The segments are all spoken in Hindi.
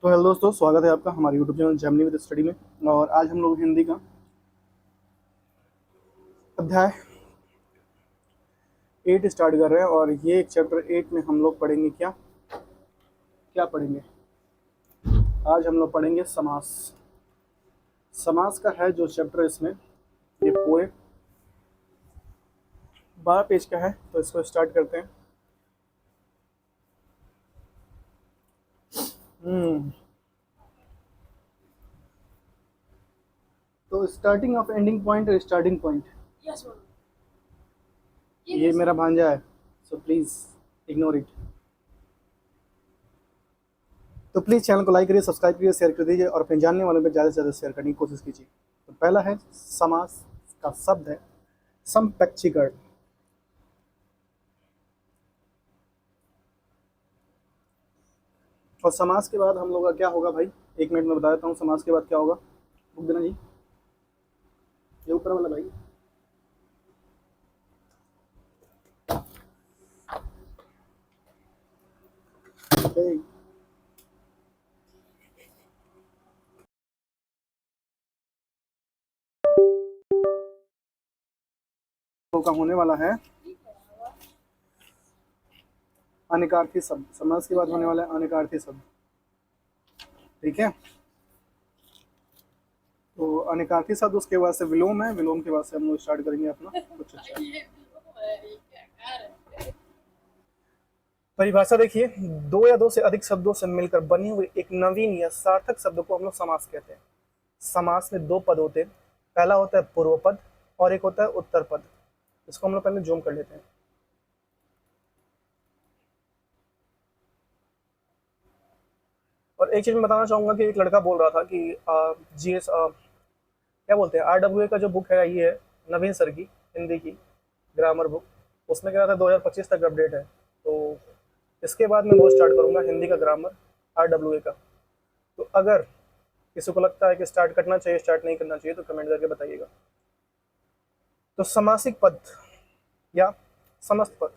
तो हेलो दोस्तों, स्वागत है आपका हमारे YouTube channel Gemini with study में। और आज हम लोग हिंदी का अध्याय 8 स्टार्ट कर रहे हैं। और ये चैप्टर 8 में हम लोग पढ़ेंगे क्या क्या पढ़ेंगे। आज हम लोग पढ़ेंगे समास। समास का है जो चैप्टर, इसमें ये पूरे 12 पेज का है। तो इसको स्टार्ट करते हैं। तो स्टार्टिंग ऑफ एंडिंग पॉइंट और स्टार्टिंग पॉइंट, ये मेरा भांजा है, सो प्लीज इग्नोर इट। तो प्लीज़ चैनल को लाइक करिए, सब्सक्राइब करिए, शेयर कर दीजिए और अपने जानने वालों में ज़्यादा से ज़्यादा शेयर करने की कोशिश कीजिए। तो पहला है समास का शब्द है समपैक्षीकरण। और समास के बाद हम लोग का क्या होगा भाई, 1 मिनट में बता देता हूँ। समास के बाद क्या होगा, बुक देना जी, ये ऊपर वाला भाई। Okay. का होने वाला है अनिकार्थी शब्द। समास के बाद होने वाला है अनिकार्थी शब्द, ठीक है। तो अनिकार्थी शब्द, उसके बाद से विलोम है, विलोम के बाद से हम लोग स्टार्ट करेंगे अपना कुछ अच्छा। परिभाषा देखिए, दो या दो से अधिक शब्दों से मिलकर बनी हुई एक नवीन या सार्थक शब्द को हम लोग समास कहते हैं। समास में 2 पद होते हैं, पहला होता है पूर्व पद और एक होता है उत्तर पद। इसको हम लोग पहले जूम कर लेते हैं। और एक चीज मैं बताना चाहूंगा कि एक लड़का बोल रहा था कि जीएस क्या बोलते हैं, आरडब्ल्यूए का जो बुक है, ये है नवीन सर की हिंदी की ग्रामर बुक, उसमें कह रहा था 2025 तक अपडेट है। तो इसके बाद मैं वो स्टार्ट करूंगा हिंदी का ग्रामर आरडब्ल्यूए का। तो अगर किसी को लगता है कि स्टार्ट करना चाहिए, स्टार्ट नहीं करना चाहिए, तो कमेंट करके बताइएगा। तो समासिक पद या समस्त पद,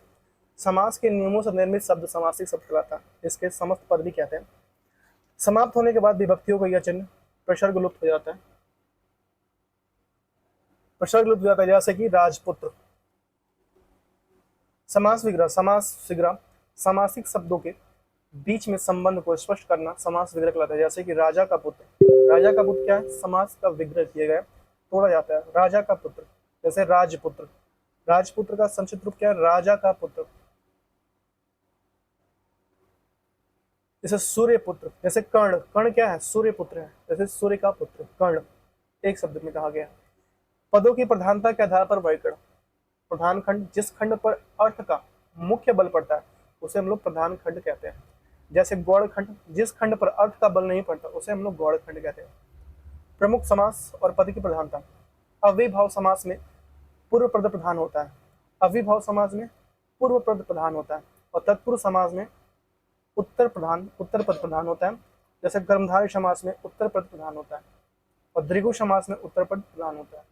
समास के नियमों से निर्मित शब्द समासिक शब्द कहलाता है। इसके समस्त पद भी कहते हैं। समाप्त होने के बाद विभक्तियों का यह चिन्ह प्रसर्ग लुप्त हो जाता है। प्रसर्ग लुप्त हो जाता है, जैसे कि राजपुत्र। समास विग्रह, समास विग्रह समासिक शब्दों के बीच में संबंध को स्पष्ट करना समास विग्रह कहलाता है। जैसे कि राजा का पुत्र, राजा का पुत्र क्या है, समास का विग्रह किया गया, तोड़ा जाता है। राजा का पुत्र, जैसे राजपुत्र, राजपुत्र का संक्षिप्त रूप क्या है, राजा का पुत्र। जैसे सूर्य पुत्र, जैसे कर्ण, कर्ण क्या है, सूर्य पुत्र है, जैसे सूर्य का पुत्र कर्ण, एक शब्द में कहा गया। पदों की प्रधानता के आधार पर व्याकरण, प्रधान खंड, जिस खंड पर अर्थ का मुख्य बल पड़ता है उसे हम लोग प्रधान खंड कहते हैं। जैसे गौड़ खंड, जिस खंड पर अर्थ का बल नहीं पड़ता उसे हम लोग गौड़ खंड कहते हैं। प्रमुख समास और पद की प्रधानता, अव्ययीभाव समास में पूर्व पद प्रधान होता है। अव्ययीभाव समास में पूर्व पद प्रधान होता है। और तत्पुरुष समास में उत्तर पद प्रधान होता है। जैसे कर्मधारय समास में उत्तर पद प्रधान होता है और द्विगु समास में उत्तर पद प्रधान होता है।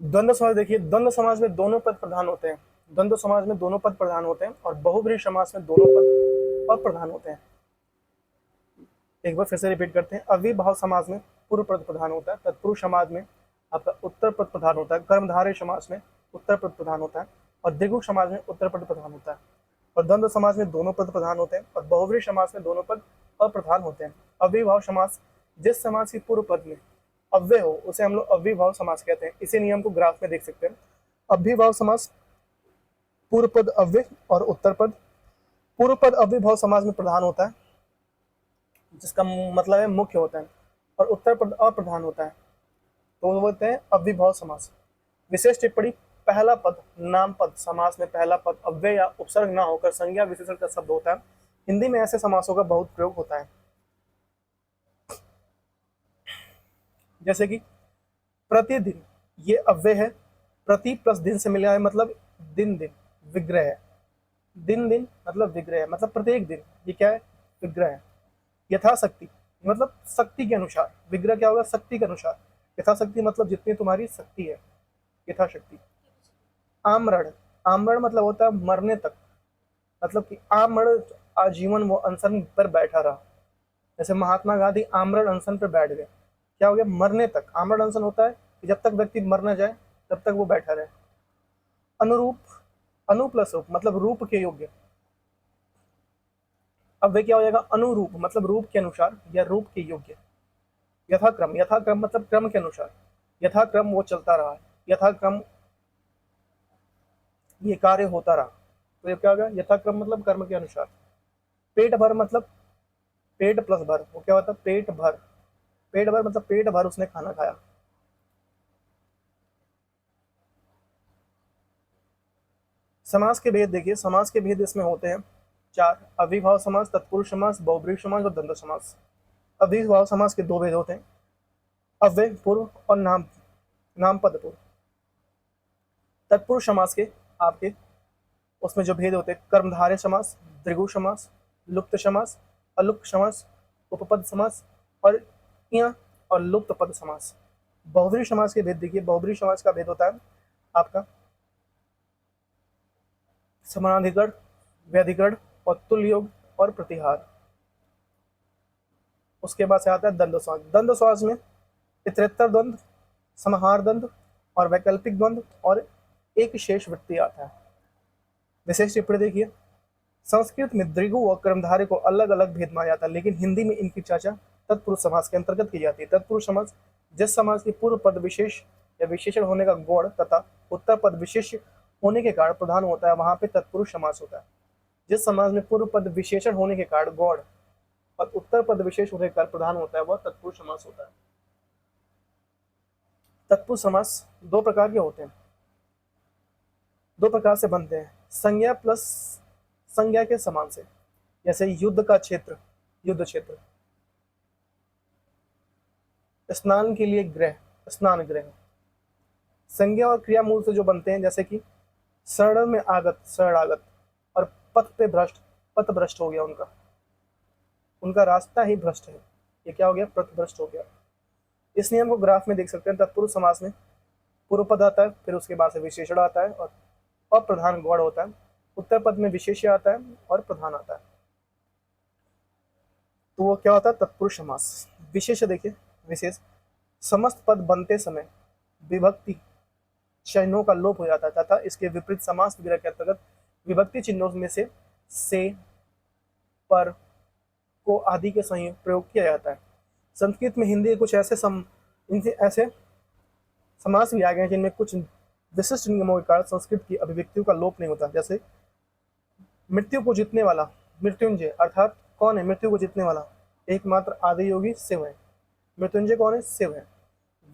द्वंद्व समास देखिए, द्वंद्व समास में दोनों पद प्रधान होते हैं। द्वंद्व समास में दोनों पद प्रधान होते हैं और बहुब्रीहि समास में दोनों पद अप्रधान होते हैं। एक बार फिर से रिपीट करते हैं। अव्ययीभाव समास में पूर्व पद प्रधान होता है। तत्पुरुष समास में आपका उत्तर पद प्रधान होता है। कर्मधारय समास में उत्तर पद प्रधान होता है और द्विगु समास में उत्तर पद प्रधान होता है। और द्वंद्व समास में दोनों पद प्रधान होते हैं और बहुब्रीहि समास में दोनों पद अप्रधान होते हैं। अव्ययीभाव समास, जिस समास की पूर्व पद में अव्यय हो उसे हम लोग अव्ययीभाव समास कहते हैं। इसी नियम को ग्राफ में देख सकते हैं। अव्ययीभाव समास, पूर्व पद अव्यय और उत्तर पद, पूर्व पद अव्ययीभाव समास में प्रधान होता है, जिसका मतलब है मुख्य होता है, और उत्तर पद अप्रधान होता है, तो वो बोलते हैं अव्ययीभाव समास। विशेष टिप्पणी, पहला पद नाम पद समास में पहला पद अव्यय या उपसर्ग ना होकर संज्ञा विशेषण का शब्द होता है। हिंदी में ऐसे समासों का बहुत प्रयोग होता है। जैसे कि प्रतिदिन, ये अव्यय है, प्रति प्लस दिन से मिला है, मतलब दिन दिन, विग्रह है, दिन दिन मतलब विग्रह है, मतलब प्रत्येक दिन, ये क्या है, विग्रह है। यथाशक्ति, मतलब शक्ति के अनुसार, विग्रह क्या होगा, शक्ति के अनुसार। यथाशक्ति मतलब जितनी तुम्हारी शक्ति है, यथाशक्ति। आमरण, आमरण मतलब होता है मरने तक, मतलब कि आमरण आजीवन वो अनशन पर बैठा रहा। जैसे महात्मा गांधी आमरण अनशन पर बैठ गए, क्या हो गया, मरने तक। आमरण अनशन होता है कि जब तक व्यक्ति मर न जाए तब तक वो बैठा रहे। अनुरूप, अनु प्लस रूप मतलब रूप के योग्य। अब वे क्या हो जाएगा, अनुरूप मतलब रूप के अनुसार या रूप के योग्य। यथाक्रम, यथाक्रम मतलब क्रम के अनुसार, यथाक्रम वो चलता रहा, यथाक्रम ये कार्य होता रहा, तो ये क्या होगा, यथाक्रम मतलब कर्म के अनुसार। पेट भर मतलब पेट प्लस भर, वो क्या होता है, पेट भर। पेट भर मतलब पेट भर उसने खाना खाया। समास के भेद देखिए, समास के भेद इसमें होते हैं चार। अविभाव समास, तत्पुरुष समास, बहुब्रीहि समास और द्वंद्व समास। अविभाव समास के दो भेद होते हैं, अव्यय पूर्व और नाम, नाम पद पूर्व। तत्पुरुष समास के आपके उसमें जो भेद होते हैं, कर्मधारय समास, दृगु समास, लुप्त समास, अलुप्त समास, उपपद समास और इया और लुप्त पद समास। बहुब्रीहि समास के भेद देखिए, बहुब्रीहि समास का भेद होता है आपका समानाधिकरण, व्यधिकरण और तुल्य योग और प्रतिहार। उसके बाद से आता है द्वंद्व समास। द्वंद्व समास में इतरेत्तर द्वंद्व, समाहार द्वंद्व और वैकल्पिक द्वंद्व और एक शेष वृत्ति आता है। विशेष टिप्पणी देखिए, संस्कृत में द्विगु और कर्मधारय को अलग अलग भेद माना जाता है, लेकिन हिंदी में इनकी चर्चा तत्पुरुष समास के अंतर्गत की जाती है। तत्पुरुष समास जिस समास की पूर्व पद विशेष या विशेषण होने का गौण तथा उत्तर पद विशेष होने के कारण प्रधान होता है, वहां पे तत्पुरुष समास होता है। जिस समास में पूर्व पद विशेषण होने के कारण गौण और उत्तर पद विशेष होने के कारण प्रधान होता है, वह तत्पुरुष समास होता है। तत्पुरुष समास दो प्रकार के होते हैं, दो प्रकार से बनते हैं, संज्ञा प्लस संज्ञा के समान से। जैसे युद्ध का क्षेत्र, युद्ध क्षेत्र, स्नान के लिए गृह, स्नान गृह। संज्ञा और क्रिया मूल से जो बनते हैं, जैसे कि शरण में आगत, शरणागत, और पथ पे भ्रष्ट, पथ भ्रष्ट हो गया उनका, उनका रास्ता ही भ्रष्ट है, ये क्या हो गया, पथ भ्रष्ट हो गया। इस नियम को ग्राफ में देख सकते हैं। तत्पुरुष समास में पूर्व पद आता है, फिर उसके बाद से विशेषण आता है और अप्रधान गौण होता है। उत्तर पद में विशेष्य आता है और प्रधान आता है, तो वो क्या होता है, तत्पुरुष समास। विशेष देखिए, विशेष समस्त पद बनते समय विभक्ति चिन्हों का लोप हो जाता है तथा इसके विपरीत समास विग्रह के अंतर्गत विभक्ति चिन्हों में से, पर, को आदि के संयोग प्रयोग किया जाता है। संस्कृत में हिंदी के कुछ इनसे ऐसे समास भी आ गए हैं जिनमें कुछ विशिष्ट नियमों के कारण संस्कृत की अभिव्यक्तियों का लोप नहीं होता। जैसे मृत्यु को जीतने वाला, मृत्युंजय, अर्थात कौन है मृत्यु को जीतने वाला, एकमात्र आदि योगी शिव है। मृत्युंजय कौन है, शिव है।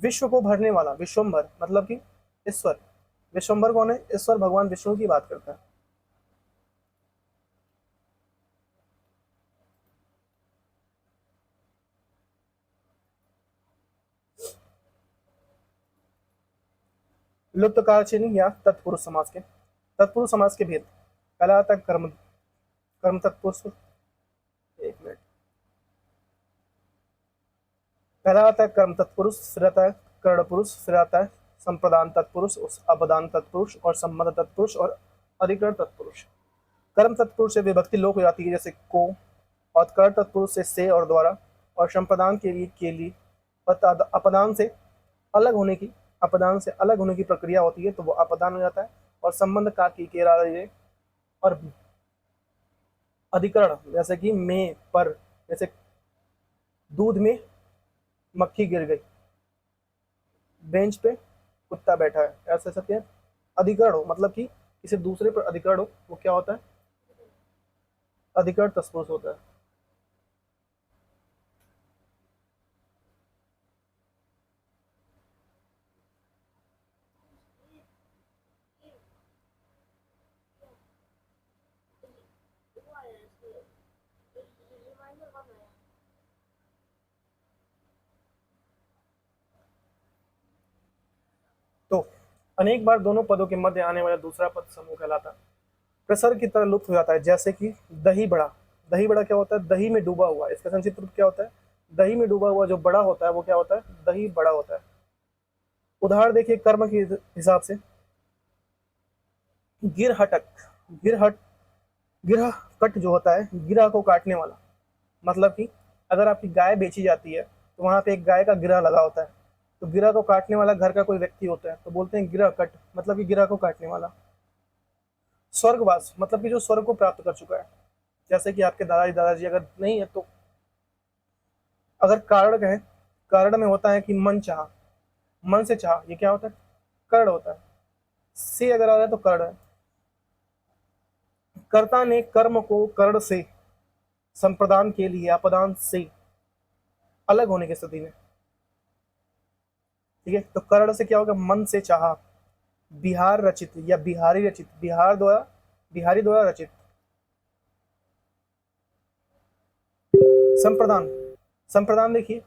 विश्व को भरने वाला, विश्वम्भर मतलब कि ईश्वर, विश्वम्भर कौन है, ईश्वर भगवान विष्णु की बात करता है। लुप्त काल चिन्ह या तत्पुरुष समास के, तत्पुरुष समास के भेद। पहला आता है कर्म, कर्म तत्पुरुष, एक मिनट, पहला आता है कर्म तत्पुरुष, फिर आता है कर्ण पुरुष, फिर आता है संप्रदान तत्पुरुष, अपदान तत्पुरुष और संबंध तत्पुरुष और अधिकरण तत्पुरुष। कर्म तत्पुरुष से विभक्ति लोप हो जाती है, जैसे को, और कर्ण तत्पुरुष से और द्वारा, और संप्रदान के लिए अपदान से अलग होने की, अपदान से अलग होने की प्रक्रिया होती है, तो वो अपदान हो जाता है। और संबंध का की केरा और अधिकरण, जैसे कि में, पर, जैसे दूध में मक्खी गिर गई, बेंच पे कुत्ता बैठा है, ऐसे सब क्या अधिकरण हो, मतलब कि किसी दूसरे पर अधिकरण हो, वो क्या होता है, अधिकरण तत्पुरुष होता है। तो अनेक बार दोनों पदों के मध्य आने वाला दूसरा पद समूह कहलाता है, प्रसर की तरह लुप्त हो जाता है। जैसे कि दही बड़ा, दही बड़ा क्या होता है, दही में डूबा हुआ, इसका संक्षिप्त रूप क्या होता है, दही में डूबा हुआ जो बड़ा होता है वो क्या होता है, दही बड़ा होता है। उदाहरण देखिए कर्म के हिसाब से, गिरहटक, गिरहट, गिरह कट जो होता है गिरह को काटने वाला, मतलब कि अगर आपकी गाय बेची जाती है तो वहां पे एक गाय का गिरह लगा होता है, तो गिरह को काटने वाला घर का कोई व्यक्ति होता है तो बोलते हैं गिरह कट, मतलब कि गिरह को काटने वाला। स्वर्गवास, मतलब कि जो स्वर्ग को प्राप्त कर चुका है, जैसे कि आपके दादाजी दादाजी अगर नहीं है तो, अगर कारण कहें, कारण में होता है कि मन चाह, मन से चाह, ये क्या होता है, कर्ण होता है। से अगर आ रहा है तो कर्ण है। कर्ता ने कर्म को कर्ण से संप्रदान के लिए अपदान से अलग होने की स्थिति में, ठीक है, तो कर्ण से क्या होगा, मन से चाहा, बिहार रचित या बिहारी रचित, बिहार द्वारा, बिहारी द्वारा रचित। संप्रदान, संप्रदान देखिए,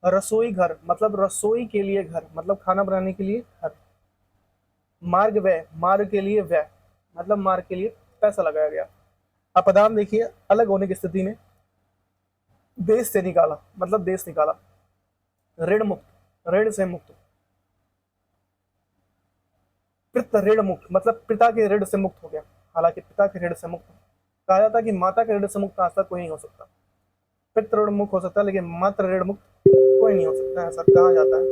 रसोई घर मतलब रसोई के लिए घर, मतलब खाना बनाने के लिए घर। मार्ग व्यय, मार्ग के लिए व्यय, मतलब मार्ग के लिए पैसा लगाया गया। अपदान देखिए, अलग होने की स्थिति में, देश से निकाला मतलब देश निकाला। ऋण मुक्त, ऋण से मुक्त। पित ऋण मुक्त मतलब पिता के ऋण से मुक्त हो गया, हालांकि पिता के ऋण से मुक्त कहा जाता है कि माता के ऋण से मुक्त आज तक कोई नहीं हो सकता। पितृ ऋण मुक्त हो सकता है लेकिन मातृ ऋण मुक्त कोई नहीं हो सकता, ऐसा कहा जाता है।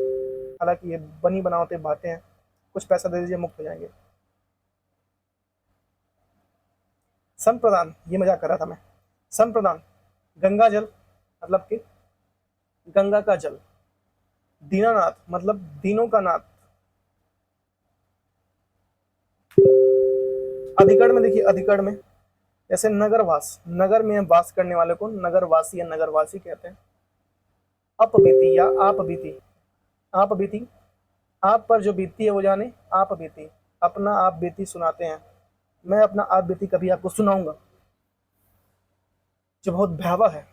हालांकि ये बनी बनावटी बातें हैं, कुछ पैसा दे दीजिए मुक्त हो जाएंगे। संप्रदान, ये मजाक कर रहा था मैं। संप्रदान, गंगा जल मतलब कि गंगा का जल। दीनानाथ मतलब दीनों का नाथ। अधिकरण में देखिए, अधिकरण में जैसे नगरवास, नगर में वास करने वाले को नगरवासी या नगरवासी कहते हैं। अपबीती या आप बीती, आप बीती, आप पर जो बीती है वो जाने, आप बीती, अपना आप बीती सुनाते हैं। मैं अपना आप बीती कभी आपको सुनाऊंगा जो बहुत भयावह है।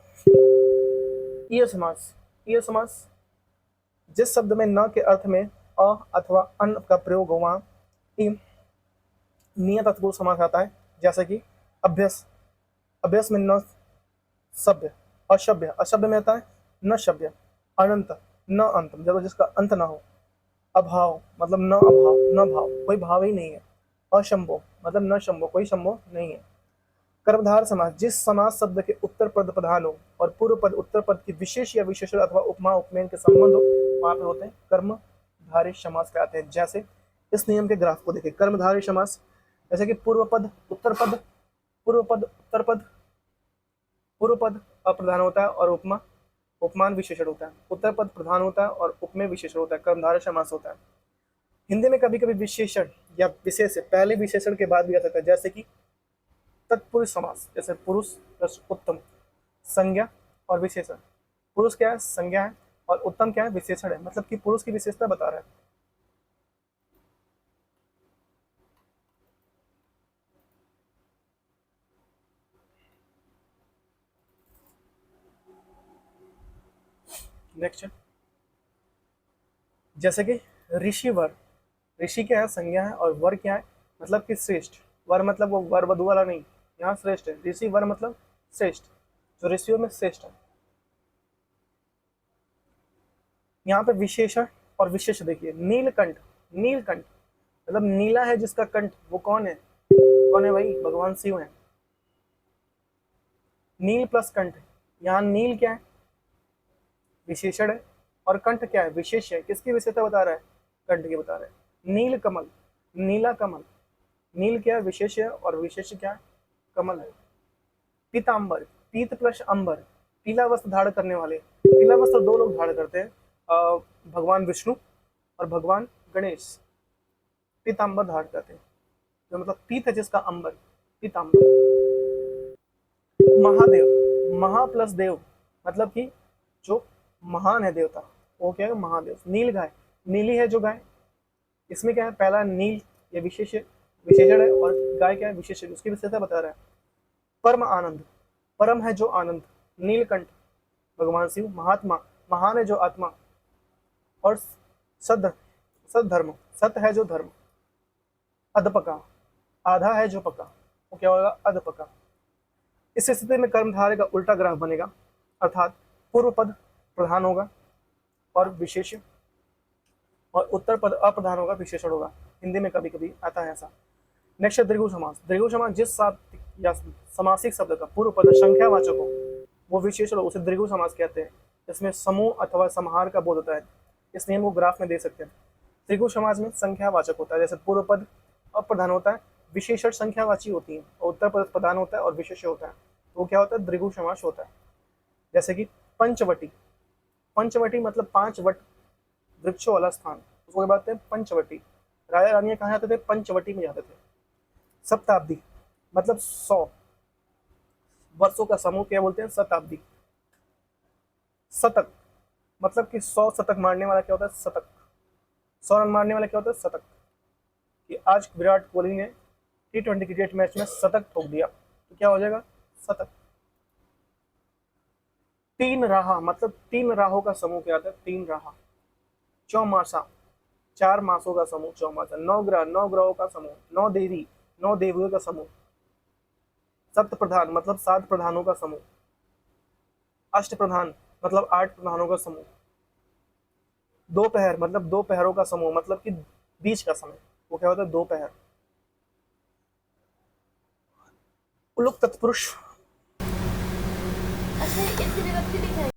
ये समास, ये समास जिस शब्द में न के अर्थ में अ अथवा अन का प्रयोग हो वहां नियत तत्पुरुष समास आता है, जैसे कि अभ्यस, अभ्यस में न सभ्य, अशभ्य, अशभ्य में आता है न शभ्य, अनंत न अंत जब जिसका अंत ना हो, अभाव मतलब न अभाव, न भाव, कोई भाव ही नहीं है, अशंभो मतलब न शंभो, कोई शंभो नहीं है। कर्मधार समास, जिस समास शब्द के उत्तर पद प्रधान हो और पूर्व पद उत्तर पद की विशेष या विशेषण अथवा उपमा उपमेय के संबंध हो, वहां पर होते हैं कर्मधारय समास कहते हैं। जैसे इस नियम के ग्राफ को देखिए, कर्मधारय समास जैसे कि पूर्व पद उत्तर पद, पूर्व पद उत्तर पद, पूर्व पद अप्रधान होता है और उपमा उपमान विशेषण होता है, उत्तर पद प्रधान होता है और उपमेय विशेषण होता है, कर्मधारय समास होता है। हिंदी में कभी कभी विशेषण या विशेष पहले विशेषण के बाद भी आ सकता है, जैसे कि तत्पुरुष समास, जैसे पुरुष प्लस उत्तम, संज्ञा और विशेषण। पुरुष क्या है, संज्ञा है, और उत्तम क्या है, विशेषण है, मतलब कि पुरुष की विशेषता बता रहा है। नेक्स्ट, जैसे कि ऋषि वर, ऋषि क्या है, संज्ञा है, और वर क्या है, मतलब कि श्रेष्ठ। वर मतलब वो वर वधु वाला नहीं, यहाँ श्रेष्ठ है, ऋषि वर मतलब श्रेष्ठ, जो ऋषियों में श्रेष्ठ है। यहाँ पे विशेषण और विशेष देखिए, नीलकंठ, नीलकंठ मतलब नीला है जिसका कंठ, वो कौन है, कौन है भाई, भगवान शिव है। नील प्लस कंठ, यहाँ नील क्या है, विशेषण है, और कंठ क्या है, विशेष है। किसकी विशेषता बता रहा है, कंठ की बता रहा है। नील कमल, नीला कमल, नील क्या है, विशेष है, और विशेष क्या है, कमल है। पीतांबर, पीत प्लस अंबर, पीला वस्त्र धारण करने वाले। पीला वस्त्र दो लोग धारण करते हैं, भगवान विष्णु और भगवान गणेश पीतांबर धारण करते हैं, तो मतलब पीत है जिसका अंबर, पीतांबर। महादेव, महा प्लस देव मतलब कि जो महान है देवता, वो क्या है, महादेव। नील गाय, नीली है जो गाय, इसमें क्या है, पहला नील ये विशेष विशेषण है, और गाय क्या है, विशेष, उसकी विशेषता बता रहा है। परम आनंद, परम है जो आनंद, नीलकंठ भगवान शिव। महात्मा, महान है जो आत्मा, और सद, सद्धर्म, सत है जो धर्म। अधपका, आधा है जो पका, वो क्या होगा, अधपका। इस स्थिति में कर्मधारय का उल्टा ग्राफ बनेगा, अर्थात पूर्व पद प्रधान होगा और विशेष्य, और उत्तर पद अप्रधान होगा, विशेषण होगा। हिंदी में कभी कभी आता है ऐसा। नेक्स्ट है द्विगु समास। द्विगु समास जिस साप्तिक या समासिक शब्द का पूर्व पद संख्यावाचक हो वो विशेषण हो, उसे द्विगु समास कहते हैं। इसमें समूह अथवा समाहार का बोध होता है। इस नियम को ग्राफ में देख सकते हैं। द्विगु समास में संख्यावाचक होता है, जैसे पूर्व पद अप्रधान होता है, विशेषण संख्यावाची होती है, और उत्तर पद प्रधान होता है और विशेष्य होता है, तो क्या होता है, द्विगु समास होता है। जैसे कि पंचवटी, पंचवटी मतलब 5 वट वृक्षों वाला स्थान, उसको बात है पंचवटी। राजा रानियां कहाँ जाते थे, पंचवटी में जाते थे। सप्ताब्दी मतलब 100 वर्षों का समूह, क्या बोलते हैं, शताब्दी। शतक मतलब कि 100 शतक मारने वाला क्या होता है, शतक। 100 रन मारने वाला क्या होता है, शतक। कि आज विराट कोहली ने T20 क्रिकेट मैच में शतक ठोक दिया, तो क्या हो जाएगा, शतक। तीन राहा मतलब 3 राहों का समूह क्या होता है, 3 राहा। चौमासा 4 मासों का समूह, चौमासा। 9 ग्रह 9 ग्रहों का समूह। 9 देवी 9 देवियों का समूह। सप्त प्रधान मतलब 7 प्रधानों का समूह। अष्ट प्रधान मतलब 8 प्रधानों का समूह। दोपहर मतलब 2 पहरों का समूह, मतलब कि बीच का समय, वो क्या होता है, दोपहर। उलुक तत्पुरुष अच्छा इसकी विभक्ति दिखाई।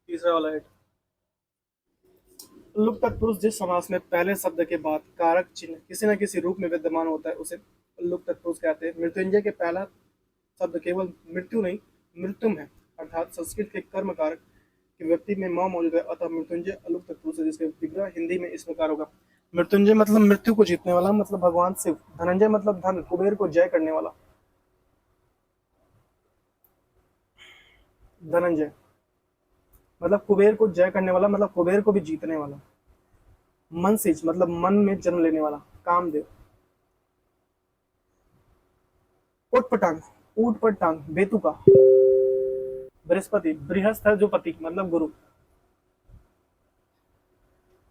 तीसरा वाला है। लुक तत्पुरुष जिस समास में पहले शब्द के बाद कारक चिन्ह किसी न किसी रूप में विद्यमान होता है उसे लुक तत्पुरुष कहते हैं। मृत्युंजय के पहला शब्द केवल मृत्यु नहीं मृत्युम है, अर्थात संस्कृत के कर्म कारक की व्यक्ति में म मौजूद है, अतः मृत्युंजय अलुक तत्पुरुष है, जिसके विग्रह हिंदी में इस प्रकार होगा। मृत्युंजय मतलब मृत्यु को जीतने वाला, मतलब भगवान शिव। धनंजय मतलब धन, कुबेर को जय करने वाला। धनंजय मतलब कुबेर को जय करने वाला, मतलब कुबेर को भी जीतने वाला। मनसिज मतलब मन में जन्म लेने वाला, कामदेव। उठ पटांग ऊट पर टांग, बेतुका। बृहस्पति बृहस्थ है जो पति, मतलब गुरु।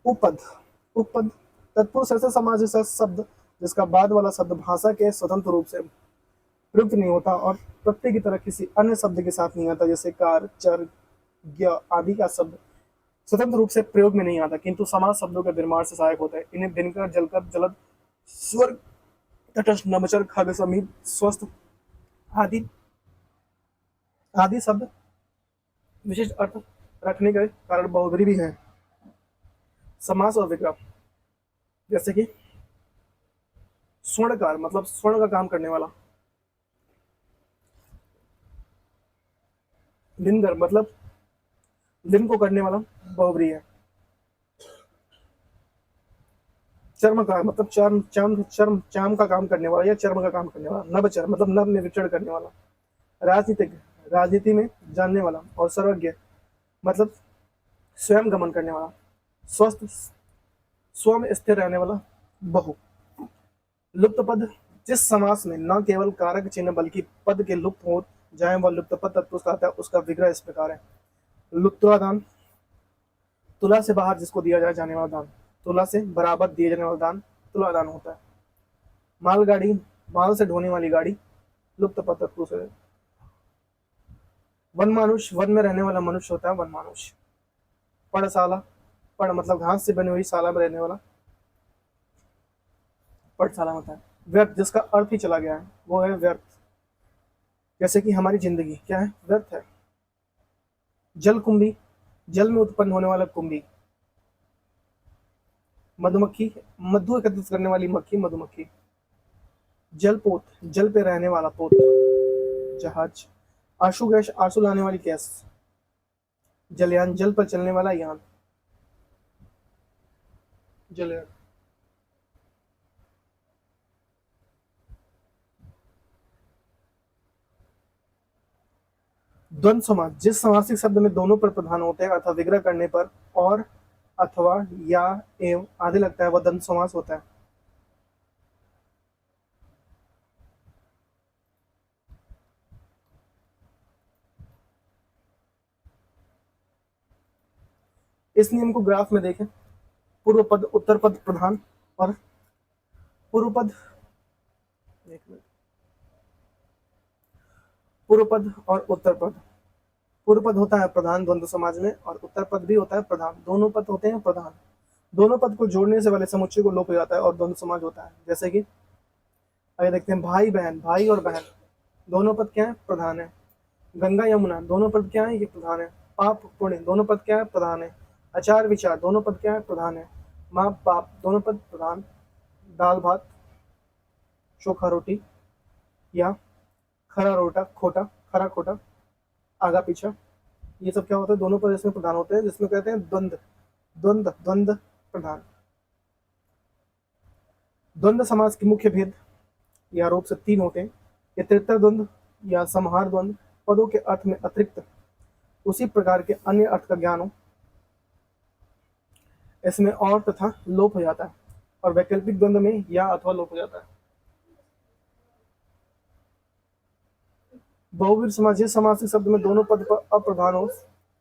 उपद उपद तत्पुरुष ऐसा समाज ऐसा शब्द जिसका बाद वाला शब्द भाषा के स्वतंत्र रूप से प्रयुक्त नहीं होता और प्रत्यय की तरह किसी अन्य शब्द के साथ नहीं आता, जैसे कार, चर, ज्ञ आदि का शब्द स्वतंत्र रूप से प्रयोग में नहीं आता, किंतु समाज शब्दों के निर्माण से सहायक होता है। इन्हें दिनकर, जलकर, जलद, स्वर्ग, तटस्थ, नभचर, खग, समीप, स्वस्थ आदि आदि शब्द विशिष्ट अर्थ रखने के कारण बहुब्री भी है। समास और विग्रह, जैसे कि स्वर्णकार मतलब स्वर्ण का काम करने वाला। दिनकर मतलब दिन को करने वाला, बहुब्री है। चर्मकार मतलब चर्म चर्म चर्म चाम का काम करने वाला या चर्म का काम करने वाला। नभचर मतलब नभ में विचरण करने वाला। राजनीतिक राजनीति में जानने वाला। और सर्वज्ञ मतलब स्वयं गमन करने वाला। स्वस्थ स्व में स्थिर रहने वाला, बहु। लुप्त पद जिस समास में न केवल कारक चिन्ह बल्कि पद के लुप्त हो जाए वह लुप्त पद तत्व कहता है, उसका विग्रह इस प्रकार है। लुप्तवादान तुला से बाहर जिसको दिया जाने वाला दान, तुला से बराबर दिए जाने वाला दान तुलादान होता है। मालगाड़ी माल से ढोने वाली गाड़ी, लुप्त पद तत्व से। वन मानुष वन में रहने वाला मनुष्य होता है वन मानुष। पढ़शाला पढ़ मतलब घास से बनी हुई शाला में रहने वाला पढ़शाला होता है। व्यर्थ जिसका अर्थ ही चला गया है वो है व्यर्थ, जैसे कि हमारी जिंदगी क्या है, व्यर्थ है। जल कुंभी जल में उत्पन्न होने वाला कुंभी। मधुमक्खी मधु एकत्रित करने वाली मक्खी, मधुमक्खी। जलपोत जल पे रहने वाला पोत, जहाज। आंसू गैस आंसू लाने वाली गैस, जलयान जल पर चलने वाला यान, जलयान। द्वंद्व समास जिस समासिक शब्द में दोनों पर प्रधान होते हैं अथवा विग्रह करने पर और अथवा या एवं आदि लगता है वह द्वंद्व समास होता है। इस नियम को ग्राफ में देखें। पूर्व पद उत्तर पद प्रधान और पूर्व पद, एक मिनट, पूर्व पद और उत्तर पद। पूर्व पद होता है प्रधान द्वंद्व समाज में, और उत्तर पद भी होता है प्रधान। दोनों पद होते हैं प्रधान। दोनों पद को जोड़ने से वाले समुच्चय को लोप हो जाता है और द्वंद्व समाज होता है। जैसे कि आगे देखते हैं, भाई बहन, भाई और बहन दोनों पद क्या है? प्रधान है। गंगा यमुना दोनों पद क्या है? ये प्रधान है। पाप पुण्य दोनों पद क्या है? प्रधान है। आचार विचार दोनों पद क्या है? प्रधान है। माप पाप दोनों पद प्रधान। दाल भात, चोखा रोटी, या खरा रोटा खोटा, खरा खोटा, आगा पीछा, ये सब क्या होता है? दोनों पद इसमें प्रधान होते हैं, जिसमें कहते हैं द्वंद्व। द्वंद्व द्वंद्व प्रधान। द्वंद्व समास के मुख्य भेद या रूप से 3 होते हैं। इतरेतर द्वंद्व या संहार द्वंद्व, पदों के अर्थ में अतिरिक्त उसी प्रकार के अन्य अर्थ का ज्ञान हो, इसमें और तथा लोप हो जाता है। और वैकल्पिक द्वंद्व में या अथवा लोप हो जाता है। बहुवीर समास, जिस समासिक शब्द में दोनों पद पर अप्रधान हो,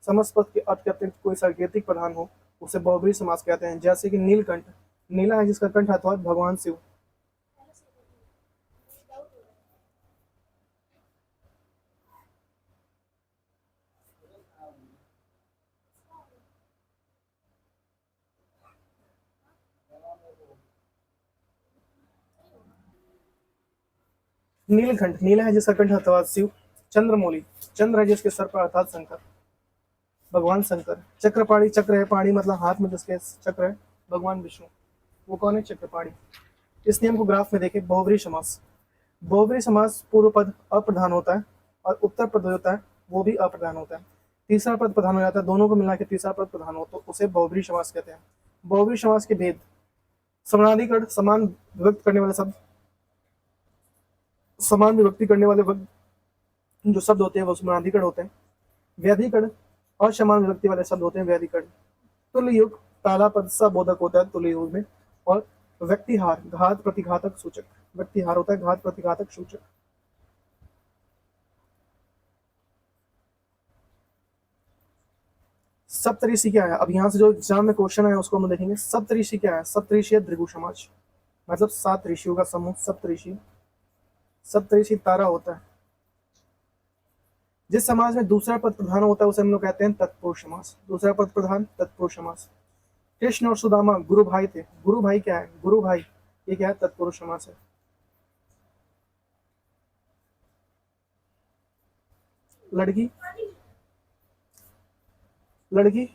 समस्त पद के अर्थ के अतिरिक्त कोई सांकेतिक प्रधान हो, उसे बहुवीर समास कहते हैं। जैसे कि नीलकंठ, नीला है जिसका कंठ अथवा भगवान शिव। नीलकंठ, नीला है जिसका कंठ अथवा शिव। चंद्रमौली, चंद्र है जिसके सर पर अर्थात शंकर, भगवान शंकर। चक्रपाणी, चक्र है पाणी मतलब हाथ में जिसके चक्र है, भगवान विष्णु। वो कौन है? चक्रपाणी। इस नियम को ग्राफ में देखें। बहुव्रीहि समास, बहुव्रीहि समास पूर्व पद अप्रधान होता है और उत्तर पद होता है वो भी अप्रधान होता है। तीसरा पद प्रधान हो जाता है, दोनों को मिला के तीसरा पद प्रधान हो तो उसे बहुव्रीहि समास कहते हैं। बहुव्रीहि समास के भेद, समानाधिकरण समान विभक्त करने वाले शब्द, समान विभक्ति करने वाले जो शब्द होते हैं वो समानाधिकरण होते हैं। व्याधिकरण असमान विभक्ति वाले शब्द होते हैं व्याधिकरण। तुल्य युग पहला पद सबोधक होता है तुल्य युग में। और व्यक्तिहार, घात प्रतिघातक सूचक, व्यक्तिहार होता है घात प्रतिघातक सूचक। सप्तऋषि क्या है? अब यहाँ से जो एग्जाम में क्वेश्चन है उसको हम देखेंगे। सप्तऋषि क्या है? सप्तऋषि दृगु समाज, मतलब 7 ऋषियों का समूह सप्तऋषि। सप्तऋषि तारा होता है। जिस समाज में दूसरा पद प्रधान होता है उसे हम लोग कहते हैं तत्पुरुष समास। दूसरा पद प्रधान, तत्पुरुष समास। कृष्ण और सुदामा गुरु भाई थे। गुरु भाई क्या है? गुरु भाई, ये क्या है? तत्पुरुष समास है। लड़की, लड़की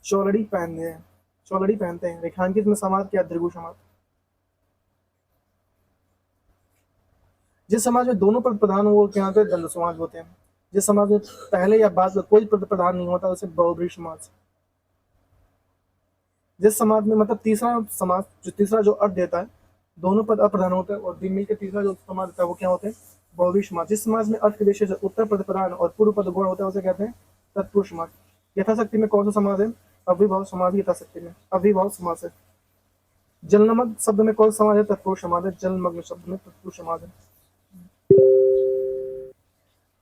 चौलड़ी पहनते हैं, चौलड़ी पहनते हैं। रेखांकित में समाज क्या? दृगु समास। जिस समाज में दोनों पद प्रधान हो वो क्या होते हैं? द्वंद्व समाज होते हैं। जिस समाज में पहले या बाद में कोई पद प्रधान नहीं होता उसे बहुव्रीहि समास। जिस समाज में मतलब तीसरा समाज, जो तीसरा जो अर्थ देता है, दोनों पद अप्रधान होते हैं और दिन मिल के तीसरा जो समाज होता है वो क्या होते हैं? बहुव्रीहि समास। जिस समाज में अर्थ के विशेष उत्तर पद प्रधान और पूर्व पद गौण होता है उसे कहते हैं तत्पुरुष समास। यथाशक्ति में कौन सा समाज है? अविभाव समाज। यथाशक्ति में अविभाव समास है। जलनमग्न शब्द में कौन सा समाज है? तत्पुरुष समाज है। जलमग्न शब्द में तत्पुरुष समाज है।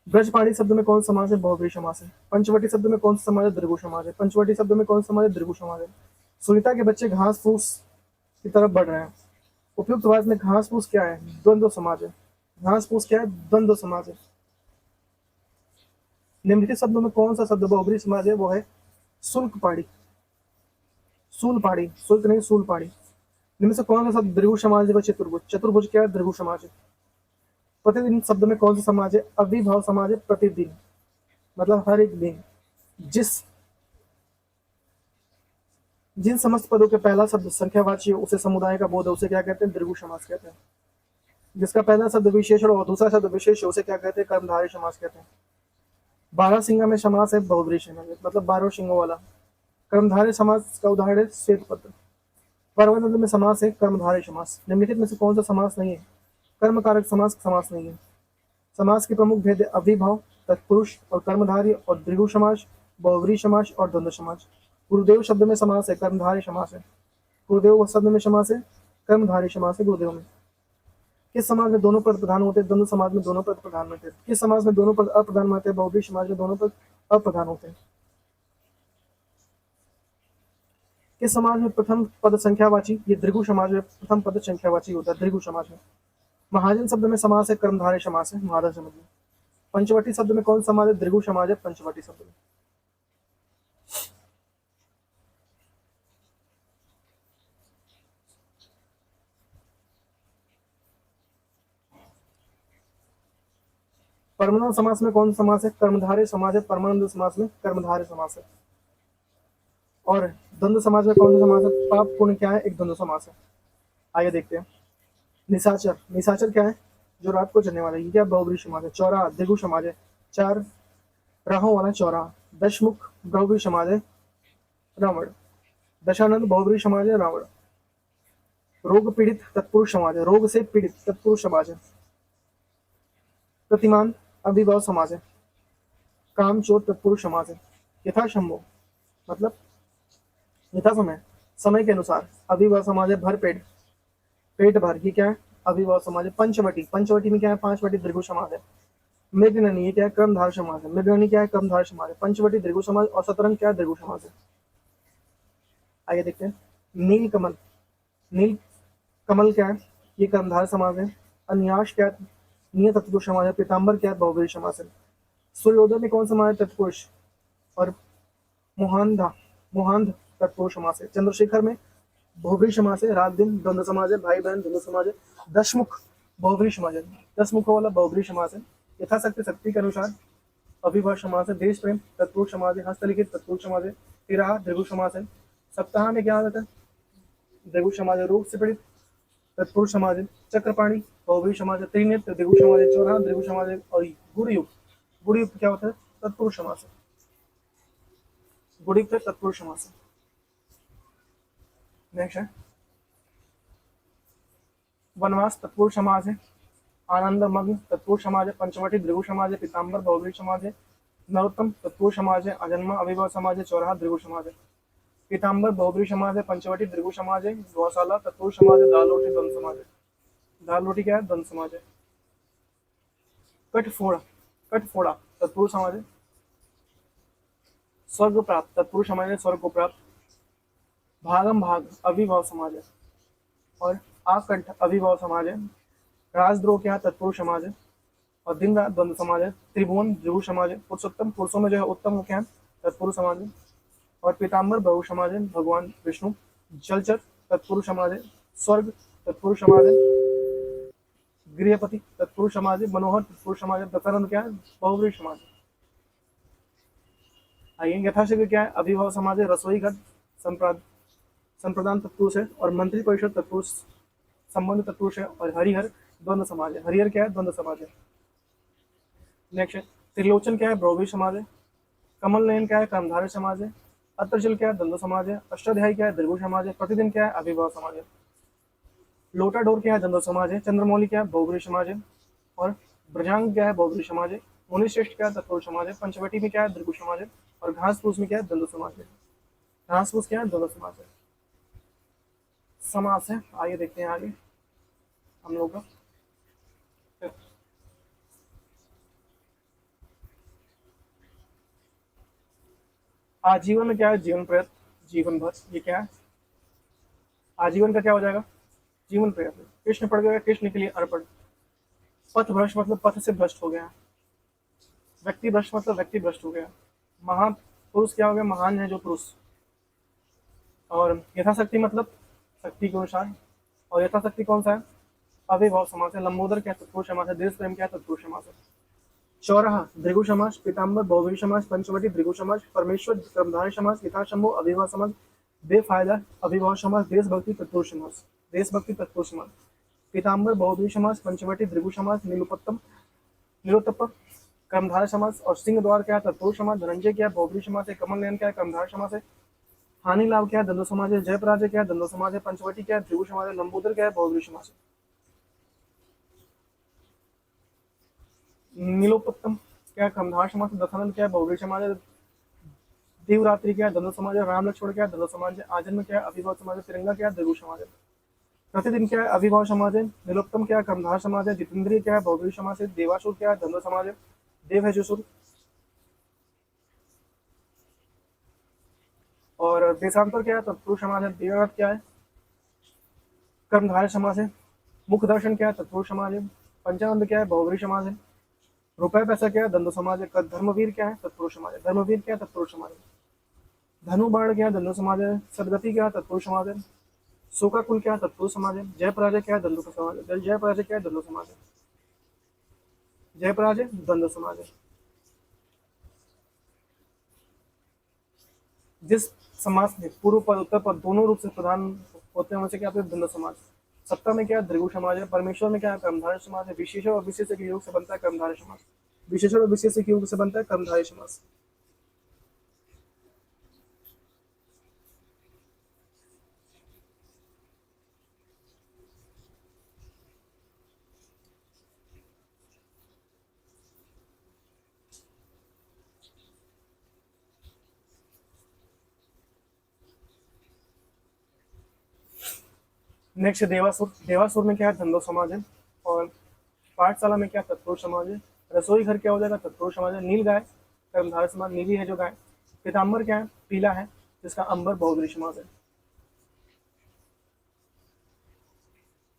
ब्रजपाणी शब्द में कौन सा समाज है? बहुव्रीहि समास है। पंचवटी शब्द में कौन सा समाज है? दृगु समाज है। पंचवटी शब्द में कौन सा समाज है? दृगु समाज है। सुनीता के बच्चे घास फूस की तरफ बढ़ रहे हैं। उपयुक्त वाक्य में घास फूस क्या है? द्वंद्व समाज है। घास फूस क्या है? द्वंद्व समाज है। निम्नलिखित शब्दों में कौन सा शब्द बहुव्रीहि समाज है? वो है शुल्क पाड़ी, सूल पाड़ी, शुल्क नहीं सूल पाड़ी। इनमें से कौन सा शब्द दृगु समाज है? वह चतुर्भुज। चतुर्भुज क्या है? दृगु समाज है। प्रतिदिन शब्द में कौन सा समाज है? अविभाव समाज है। प्रतिदिन मतलब हर एक दिन। जिन समस्त पदों के पहला शब्द संख्यावाची हो उसे समुदाय का बोध है उसे क्या कहते हैं? दृगु समास कहते हैं। जिसका पहला शब्द विशेषण और दूसरा शब्द विशेष है उसे क्या कहते हैं? कर्मधारय समास कहते हैं। 12 सिंगा में समास है बहुव्रीहि समास, मतलब 12 सिंगों वाला। कर्मधारय समास का उदाहरण है श्वेत पत्र। परवनंद में समास है कर्मधारय समास। निम्नलिखित में से कौन सा समास नहीं है? कर्मकारक समास नहीं है। समास के प्रमुख भेद अविभाव, तत्पुरुष और कर्मधारय और दृगु समास, बहुव्रीहि समास और द्वंद्व समास। गुरुदेव शब्द में समास है कर्मधारय समास है। गुरुदेव शब्द में समास है कर्मधारय समास है गुरुदेव में। किस समाज में दोनों पद प्रधान होते हैं? द्वंद्व समाज में दोनों पद प्रधान होते हैं। किस समाज में दोनों पद अप्रधान होते हैं? बहुव्रीहि समाज में दोनों पद अप्रधान होते हैं। किस समाज में प्रथम पद संख्यावाची? ये दृगु समाज में प्रथम पद संख्यावाची होता है, दृगु समाज में। महाजन शब्द में समास है, कर्मधारय समास है, महाजन शब्द में। पंचवटी शब्द में कौन समाज है? द्विगु समाज है पंचवटी शब्द में। परमानंद समास में कौन समास है? कर्मधारय समास है, परमानंद समास में कर्मधारय समास है। और द्वंद्व समाज में कौन सा समास है? पाप पुण्य क्या है? एक द्वंद्व समास है। आइए देखते हैं। निशाचर, निशाचर क्या है? जो रात को चलने वाला है, ये क्या? बहुब्रीहि समाज है। चौराहा द्विगु समाज है, चार राहों वाला चौराहा। दशमुख बहुब्रीहि समाज है, रावण। दशानंद बहुब्रीहि समाज है, रावण। रोग पीड़ित तत्पुरुष समाज है, रोग से पीड़ित तत्पुरुष समाज है। प्रतिमान अभिभाव समाज है, काम चोर तत्पुरुष समाज है। यथाशंभो मतलब यथा समय, समय के अनुसार। अभिभाव समाज है, भर पेट, पेट भर, ये क्या है? अभिभाव समाज है। पंचवटी, पंचवटी में क्या है? पांचवटी दीर्घ समाज है। मृगननी, ये क्या है? कर्मधार समाज है। मृगननी क्या है? कर्मधार समाज है। पंचवटी दीर्घ समाज। और शतरंग क्या है? दीर्घ समाज है। आइए देखते हैं। नील कमल, नील कमल क्या है? ये कर्मधार समाज है। अन्यास क्या है? नियत तत्पुरुष समाज है। पीताम्बर क्या है? बहुब्रीहि समाज है। सूर्योदय में कौन समाज है? तत्पुरुष। और मोहांधा, मोहांध तत्पुरुष समास है। चंद्रशेखर में बहुब्रीहि समास है। रात दिन द्वंद्व समाज है। भाई बहन द्वंद्व समाज है। दशमुख बहुब्रीहि समाज है, दशमुखों वाला बहुब्रीहि समास है। यथाशक्ति, शक्ति के अनुसार। अभिभाव समास है। देश प्रेम तत्पुरुष समाज है। हस्तलिखित तत्पुरुष समाज है। तिराहा दीर्घ समास है। सप्ताह में क्या होता है? दीर्घ समाज है। रोग से पीड़ित तत्पुरुष समाज है। चक्रपाणी बहुब्रीहि समाज है। त्रिनेत्र दीर्घ समाज है। चौराहा दीर्घ समाज है। और गुरुयुक्त, गुरुयुक्त क्या होता है? तत्पुरुष समास है। गुरुयुक्त तत्पुरुष समास है। नेक्स्ट है वनवास तत्पुरुष समाज है। आनंद मग्न तत्पुरुष समाज है। पंचवटी दीर्घ समाज है। पीताम्बर बहुब्रीहि समाज है। नरोत्तम तत्पुरुष समाज है। अजन्मा अभिभाव समाज है। चौराहा दीर्घ समाज है। पीताम्बर बहुब्रीहि समाज है। पंचवटी दीर्घ समाज है। गौशाला तत्पुरुष समाज है। दाल रोटी द्वंद्व समाज है। दाल रोटी क्या है? द्वंद्व समाज है। कटफोड़ा, कटफोड़ा तत्पुरुष समाज है। स्वर्ग प्राप्त तत्पुरुष समाज है। स्वर्ग को प्राप्त। भागम भाग अभिभाव समाज है। और आकंठ अभिभाव समाज है। राजद्रोह क्या है? तत्पुरुष समाज है। और दिन रात द्वंद्व समाज है। त्रिभुवन द्विगु समाज है। पुरुषोत्तम, पुरुषों में जो है उत्तम वो क्या है? तत्पुरुष समाज है। और पीताम्बर बहु समाज है। भगवान विष्णु। जलचर तत्पुरुष समाज है। स्वर्ग तत्पुरुष समाज है। गृहपति तत्पुरुष समाज है। मनोहर तत्पुरुष समाज है। दशानंद क्या है? बहुब्रीहि समाज है। आइए यथाशीघ्र क्या है? अभिभाव समाज है। रसोई घर संप्रदान तत्पुरुष है। और मंत्री परिषद तत्पुरुष, संबंध तत्पुरुष है। और हरिहर द्वंद्व समाज है। हरिहर क्या है? द्वंद्व समाज है। नेक्स्ट है त्रिलोचन क्या है? बहुब्रीहि समाज है। कमल नयन क्या है? कर्मधारय समाज है। अत्रजल क्या है? द्वंद्व समाज है। अष्टाध्यायी क्या है? दीर्घ समाज है। प्रतिदिन क्या है? अभिभाव समाज है। लोटा डोर क्या है? द्वंद्व समाज है। चंद्रमौली क्या है? बहुब्रीहि समाज है। और ब्रजांग क्या है? बहुब्रीहि समाज है। मुनिश्रेष्ठ क्या है? तत्पुरुष समाज है। पंचवटी में क्या है? दीर्घ समाज है। और घास फूस में क्या है? द्वंद्व समाज है। घास फूस क्या है? द्वंद्व समाज है। समास है। आइए देखते हैं आगे हम लोग का। आजीवन में क्या है? जीवन प्रयत्न, जीवन भर, ये क्या है? आजीवन का क्या हो जाएगा? जीवन प्रयत्न। कृष्ण पड़ गया, कृष्ण के लिए अर्पण। पथ भ्रष्ट मतलब पथ से भ्रष्ट हो गया। व्यक्ति भ्रष्ट मतलब व्यक्ति भ्रष्ट हो गया। महापुरुष क्या हो गया? महान है जो पुरुष। और यथाशक्ति मतलब शक्ति के अनुसार। और यथाशक्ति कौन सा है? अभिभाव समास है। लंबोदर क्या? तत्पुरुष समास है। देश प्रेम क्या? तत्पुरुष समास है। चौराहा दीर्घ समास। पीताम्बर बहुब्रीहि समास। पंचवटी दीर्घ समास। परमेश्वर कर्मधारय समास। यथाशंभु अभिभाव समास। बेफायदा अभिभाव समास। देशभक्ति तत्पुरुष समास। देशभक्ति तत्पुरुष समास। पीताम्बर बहुब्रीहि समास। पंचवटी दीर्घ समास। नीलोत्तम, नीलोत्तप कर्मधारय समास। और सिंह द्वार क्या है? तत्पुरुष समास। धनंजय क्या है? बहुब्रीहि समास है। कमल नयन क्या है? कर्मधारय समास है। हानि लाभ क्या है? द्वंद्व समाज है। जय पराजय क्या है? द्वंद्व समाज है। पंचवटी क्या है? दीर्घ समाज है। लंबोदर क्या है? बहुब्रीहि समास है। नीलोत्तम क्या है? कर्मधारय समास है। दशानंद क्या है? बहुब्रीहि समाज है। देवरात्रि क्या है? द्वंद्व समाज है। राम लक्ष्मण क्या है? द्वंद्व समाज है। आजन्म क्या है? अभिभाव समाज है। तिरंगा क्या है? दीर्घ समाज है। प्रतिदिन क्या है? अभिभाव समाज है। नीलोत्तम क्या है? कर्मधार समाज है। जितेंद्रिय क्या है? बहुब्रीहि समाज है। देवासुर क्या है? द्वंद्व समाज है। देव है जो सुर। और देशांतर क्या है? तत्पुरुष समाज है। देवनाथ क्या है? कर्मधारय समाज है। मुख दर्शन क्या है? तत्पुरुष समाज है। पंचानंद क्या है? बहुव्रीहि समाज है। रुपए पैसा क्या है? द्वंद्व समाज है। धर्मवीर क्या है? तत्पुरुष समाज है। धर्मवीर क्या है? तत्पुरुष समाज है। धनु बाण क्या है? द्वंद्व समाज है। सदगति क्या है? तत्पुरुष समाज है। शोकाकुल क्या है? तत्पुरुष समाज है। जय पराजय क्या है? द्वंद्व समाज है। जय पराजय क्या है? द्वंद्व समाज है। जय पराजय द्वंद्व समाज है। जिस समाज में पूर्व पद उत्तर पद दोनों रूप से प्रधान होते हैं उनसे क्या होते हैं? द्वंद्व समाज। सत्ता में क्या है? द्विगु समाज है। परमेश्वर में क्या है? कर्मधारय समाज है। विशेषण और विशेष के योग से बनता है कर्मधारय समाज। विशेषण और विशेष के योग से बनता है कर्मधारय समाज। नेक्स्ट देवासुर। देवासुर में क्या है? धंधो समाज है। और पाठशाला में क्या? तत्पुरुष समाज है। रसोई घर क्या हो जाएगा? तत्पुरुष समाज है। नील गाय कर्मधारय समाज, नीली है जो गाय। पीताम्बर क्या है? पीला है, जिसका अंबर बहुव्रीहि समाज है।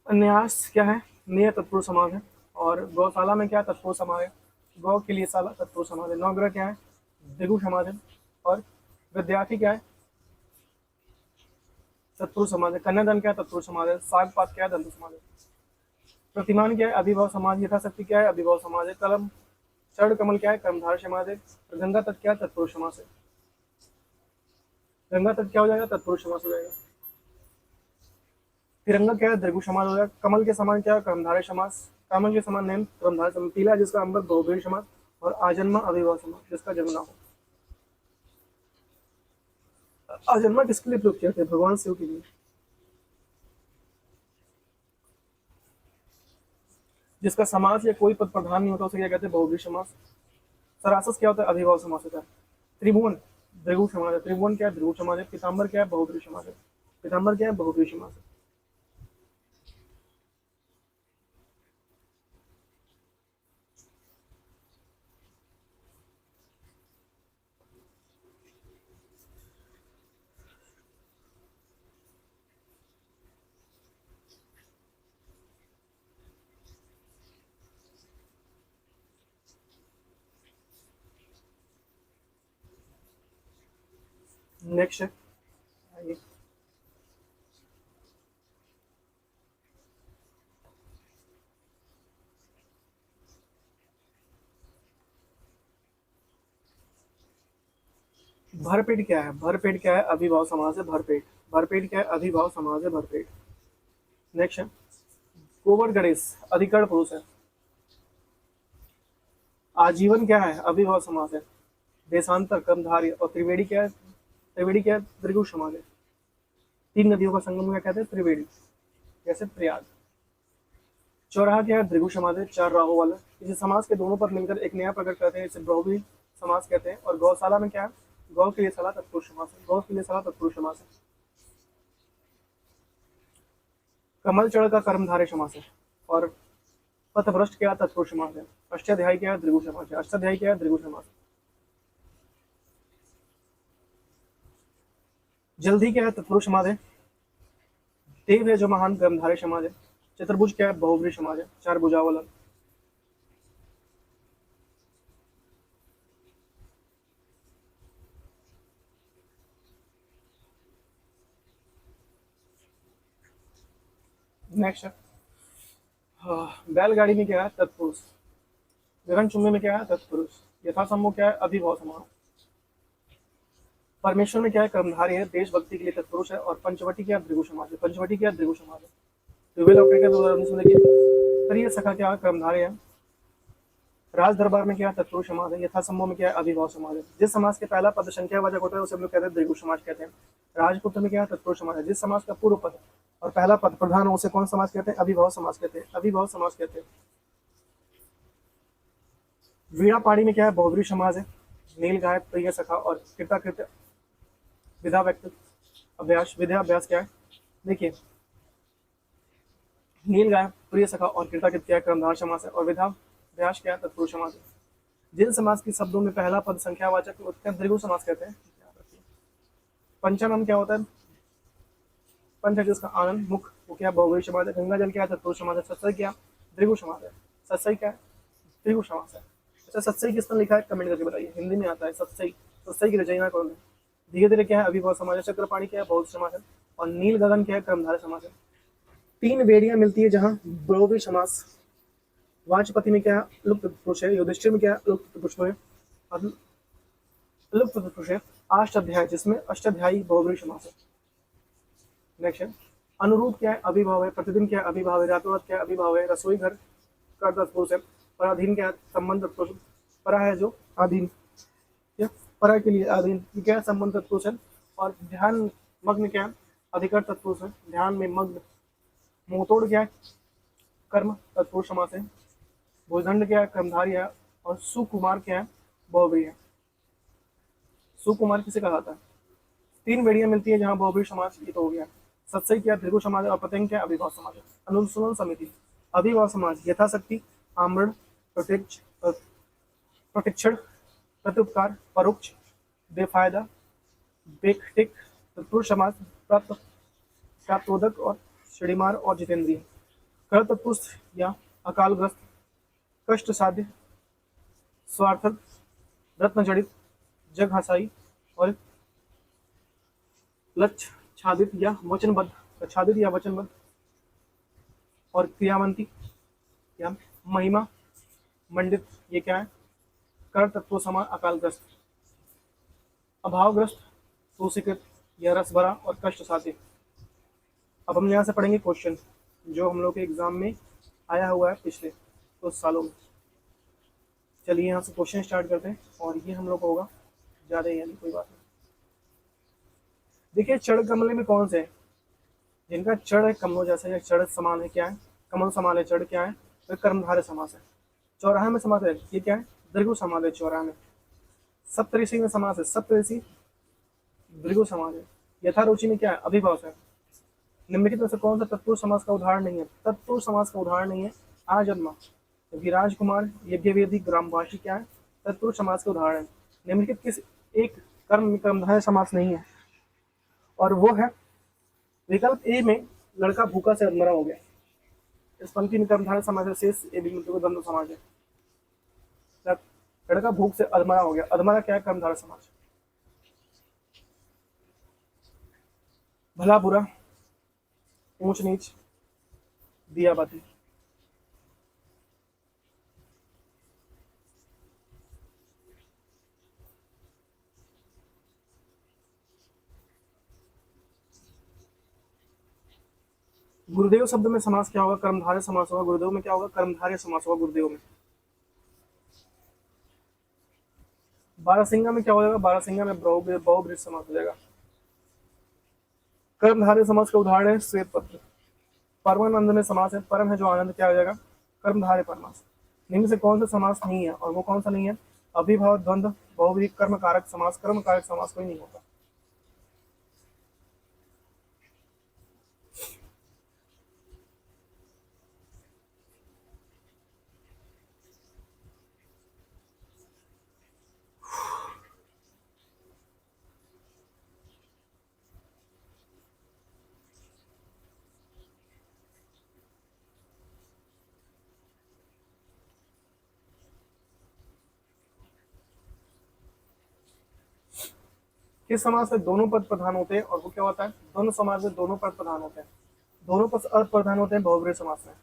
अन्यास क्या है? निय तत्पुरुष समाज है। और गौशाला में क्या? तत्पुरुष समाज है। गौ के लिए शाला तत्पुरुष समाज है। नवग्रह क्या है? द्विगु समाज है। और विद्यार्थी क्या है? तत्पुरुष समाज है। कन्यादान क्या है? तत्पुरुष समाज है। सागपात क्या है? दंत समाज है। प्रतिमान क्या है? अभिभाव समाज। यथाशक्ति क्या है? अभिभाव समाज है। कलम चरण कमल क्या है? कर्मधारय समाज है। गंगा तट क्या है? तत्पुरुष समाज है। गंगा तट क्या हो जाएगा? तत्पुरुष समाज हो जाएगा। तिरंगा क्या है? द्विगु समाज हो जाएगा। कमल के समान क्या है? कर्मधारय समाज। कमल के समान नयन कर्मधारय समाज। पीला जिसका अंबर बहुव्रीहि समाज। और आजन्मा अभिभाव समाज, जिसका जन्म ना हो। आजन्मा किसके लिए प्रयोग किया था? भगवान शिव के लिए। जिसका समाज या कोई पद प्रधान नहीं होता उसे क्या कहते हैं? बहुव्रीहि समाज। सरासस क्या होता है? अभिभाव समास होता है। त्रिभुवन द्विगु समाज है। त्रिभुवन क्या है? द्विगु समाज है। पीताम्बर क्या है? बहुव्रीहि समाज है। पीताम्बर क्या है? बहुव्रीहि समाज है। नेक्स्ट है भरपेट क्या है? भरपेट क्या है? अभिभाव समाज है। भरपेट। भरपेट क्या है? अभिभाव समाज है। भरपेट। नेक्स्ट है गोबर गणेश, अधिकरण पुरुष है। आजीवन क्या है? अभिभाव समाज है। देशांतर कर्मधारय। और त्रिवेणी क्या है? त्रिवेणी क्या है? त्रिगु समाज है। तीन नदियों का संगम क्या कहते हैं? त्रिवेणी। जैसे प्रयाग। चौराहा क्या है? द्विगु समाज है, चार राहों वाला। इसे समाज के दोनों पर मिलकर एक नया प्रकट करते हैं, इसे बहुव्रीहि समाज कहते हैं। और गौशाला में क्या है? गौ के लिए शाला तत्पुरुष समाज है। गौ के लिए शाला तत्पुरुष समाज है। कमल चढ़ का कर्मधारय समाज है। और पथभ्रष्ट क्या तत्पुरुष समाज है। अष्टाध्यायी क्या है? द्विगु समाज है। अष्टाध्यायी क्या है? द्विगु समाज है। जल्दी क्या है? तत्पुरुष समाज है। देव है जो महान कर्मधारय समाज है। चतुर्भुज क्या है? बहुव्रीहि समाज है, चार भुजा वाला। नेक्स्ट है बैलगाड़ी में क्या है? तत्पुरुष। गगन चुंबी में क्या है? तत्पुरुष। यथासंभव क्या है? अभिभाव समाज। परमेश्वर में क्या है? कर्मधारय है। देशभक्ति के लिए तत्पुरुष है। और पंचवटी क्या? द्विगु समाज है। पंचवटी क्या? द्विगु समाज है। ट्यूबवेल ऑपरेटर के उदाहरण से देखिए। प्रिय सखा क्या? कर्मधारय है। राज दरबार में क्या है? तत्पुरुष समाज है। यथासंभव में क्या है? अभिभाव समाज है। जिस समाज के पहला पद संख्यावाचक होता है उसे हम लोग कहते हैं द्विगु समाज कहते हैं। राजपुत्र में क्या है? तत्पुरुष समाज है। जिस समाज का पूर्व पद और पहला पद प्रधान हो उसे कौन समाज कहते हैं? अभिभाव समाज कहते हैं। अभिभाव समाज कहते हैं। वीणा पाड़ी में क्या है? बहुव्रीहि समाज है। नील गाय, प्रिय सखा और कृतकृत्य विधा व्यक्त अभ्यास। विधा अभ्यास क्या है? देखिए, नील गाय, प्रिय सखा और कृतकृत्य क्या है? कर्मधारय समास है। और विधा अभ्यास क्या है? तत्पुरुष समाज है। जिन समाज के शब्दों में पहला पद संख्यावाचक उत्तर द्विगु समाज कहते हैं। पंचम क्या होता है? पंच है जिसका आनंद, मुख वो क्या बहुव्रीहि समास है। गंगा जल क्या है तत्पुरुष समास है। सत्सई क्या दीर्घ समास है। सत्सई क्या है दीर्घ समास है। अच्छा सत्सई किसने लिखा है कमेंट करके बताइए, हिंदी में आता है सत्सई। सत्सई की रचयिता कौन है। धीरे धीरे क्या है अभिभाव समास है। चक्रपाणी क्या है बहुत समास है। और नील गगन क्या है कर्मधारय समास है। तीन बेड़ियां मिलती है जहां बहुव्रीहि समास। वाचपति में क्या है लुप्त पुरुष है। युधिष्ठिर में क्या है लुप्त पुरुष है। और लुप्त पुरुष है। अष्टाध्यायी जिसमें अष्टाध्यायी बहुव्रीहि समास है। नेक्स्ट है अनुरूप क्या है अभिभाव है। प्रतिदिन क्या है अभिभाव है। रातों रात क्या है अभिभाव है। रसोई घर का तत्पुरुष है। पराधीन क्या है संबंध तत्पुरुष। परा है जो अधीन, क्या परा के लिए अधीन क्या है संबंध तत्पुरुष है। और ध्यान मग्न क्या है अधिकार तत्पुरुष है। ध्यान में मग्न। मुंहतोड़ क्या है कर्म तत्पुरुष समास है। भुजदंड क्या है कर्मधारी है। और सुकुमार क्या है बहुव्रीहि है। सुकुमार किसे कहा जाता है। तीन बेड़ियां मिलती है जहां बहुव्रीहि समास, ये तो हो गया। सत्सई क्या दीर्घ समाज है। और पतंग क्या अभिभाव समाज है। अनुसरण समिति अभिभाव समाज यथाशक्ति आमरण प्रतिक्षण प्रत्युपकार परोक्ष बेफायदा बेखटिक तत्पुरुष समाज प्राप्त प्राप्तोदक और श्रीमार और जितेंद्रिय। कर तत्पुरुष या अकालग्रस्त कष्ट साध्य स्वार्थक रत्न जड़ित जग हसाई और लक्ष्य छादित या वचनबद्ध छादित या वचनबद्ध और क्रियावंती या महिमा मंडित, ये क्या है कर तत्व समान अकालग्रस्त अभावग्रस्त सूसीकृत या रस भरा और कष्ट साध्य। अब हम यहाँ से पढ़ेंगे क्वेश्चन जो हम लोग के एग्जाम में आया हुआ है पिछले कुछ सालों में। चलिए यहाँ से क्वेश्चन स्टार्ट करते हैं और ये हम लोग को होगा ज़्यादा, यानी कोई बात नहीं। देखिए चढ़ कमले में कौन से है जिनका चढ़ है कमलों जैसा या चढ़ समान है, क्या है कमल समान है। चढ़ क्या है तो कर्मधारय समास है। चौराहा में समास है, ये क्या है दीर्घ समास है। चौराहा में सप्तऋषि में समास है। सप्तऋषि दीर्घ समास है। यथारुचि में क्या है अभिभाव है। निम्नलिखित में से कौन सा तत्पुरुष समास का उदाहरण नहीं है। तत्पुरुष समास का उदाहरण नहीं है आजन्मा क्योंकि राजकुमार यज्ञवेदी ग्रामवासी क्या है तत्पुरुष समास का उदाहरण है। निम्नलिखित किस एक कर्म में कर्मधारय समास नहीं है और वो है विकल्प ए में लड़का भूखा से अधमरा हो गया। इस पंक्ति में कर्मधारय समास है। शेष ए बी मतलब द्वंद्व समास है। लड़का भूख से अधमरा हो गया। अधमरा क्या है कर्मधारय समास। भला बुरा ऊंच नीच दिया बाती। गुरुदेव शब्द में समास क्या होगा कर्मधारय समास होगा। गुरुदेव में क्या होगा कर्मधारय समास होगा। गुरुदेव में बारहसिंगा में क्या हो जाएगा बारहसिंगा में बहुब्रीहि समास हो जाएगा। कर्मधारय समास का उदाहरण है श्वेत पत्र। परमानंद में समास है। परम है जो आनंद, क्या हो जाएगा कर्मधारय परमास। निम्न से कौन सा समास नहीं है और वो कौन सा नहीं है अभिभाव द्वंद्व बहुब्रीहि कर्म कारक समास। कर्म कारक समास कोई नहीं होता। किस समास में दोनों पद प्रधान होते हैं और वो क्या होता है दोनों समास में दोनों पद प्रधान होते हैं। दोनों पद अप्रधान होते हैं बहुब्रीहि समास में।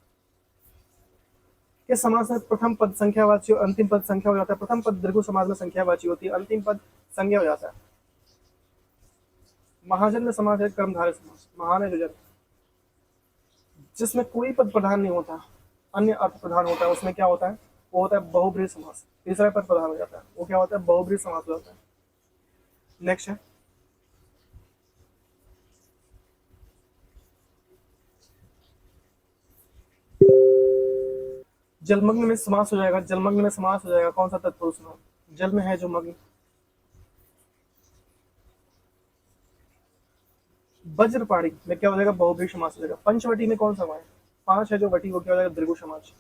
किस समास में प्रथम पद संख्यावाची और अंतिम पद संख्या हो जाता है। प्रथम पद दीर्घ समास में संख्यावाची होती है, अंतिम पद संज्ञा हो जाता है। महाजन में समास है कर्मधारय समास। महान है जो जन, जिसमें कोई पद प्रधान नहीं होता अन्य अर्थ प्रधान होता है, उसमें क्या होता है वो होता है बहुब्रीहि समास। तीसरा पद प्रधान हो जाता है, वो क्या होता है बहुब्रीहि समास हो जाता है। नेक्स्ट है जलमग्न में समास हो जाएगा। जलमग्न में समास हो जाएगा कौन सा तत्पुरुष में जल में है जो मग्न। वज्रपाणी में क्या हो जाएगा बहुब्रीहि समास हो जाएगा। पंचवटी में कौन सा है पांच है जो वटी, वो क्या हो जाएगा दीर्घ समास।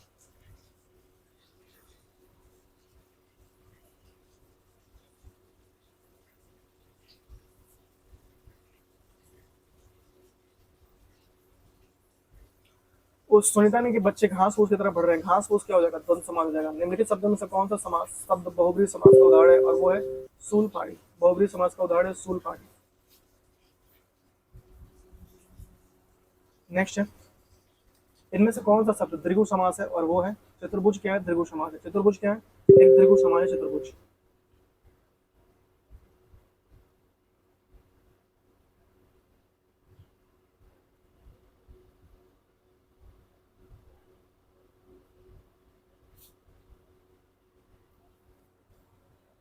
उस सुनीता ने कि बच्चे घास फूस की तरफ बढ़ रहे हैं, घास फूस क्या हो जाएगा, द्वंद्व समास हो जाएगा। निम्नलिखित शब्दों में से कौन सा समास शब्द बहुब्रीहि समास का उदाहरण है, और वो है सूल पाड़ी। बहुब्रीहि समास का उदाहरण है सूल पाड़ी। नेक्स्ट है, इनमें से कौन सा शब्द द्विगु समास है, और वो है चतुर्भुज। क्या है, द्विगु समास है। चतुर्भुज क्या है, एक द्विगु समास है चतुर्भुज।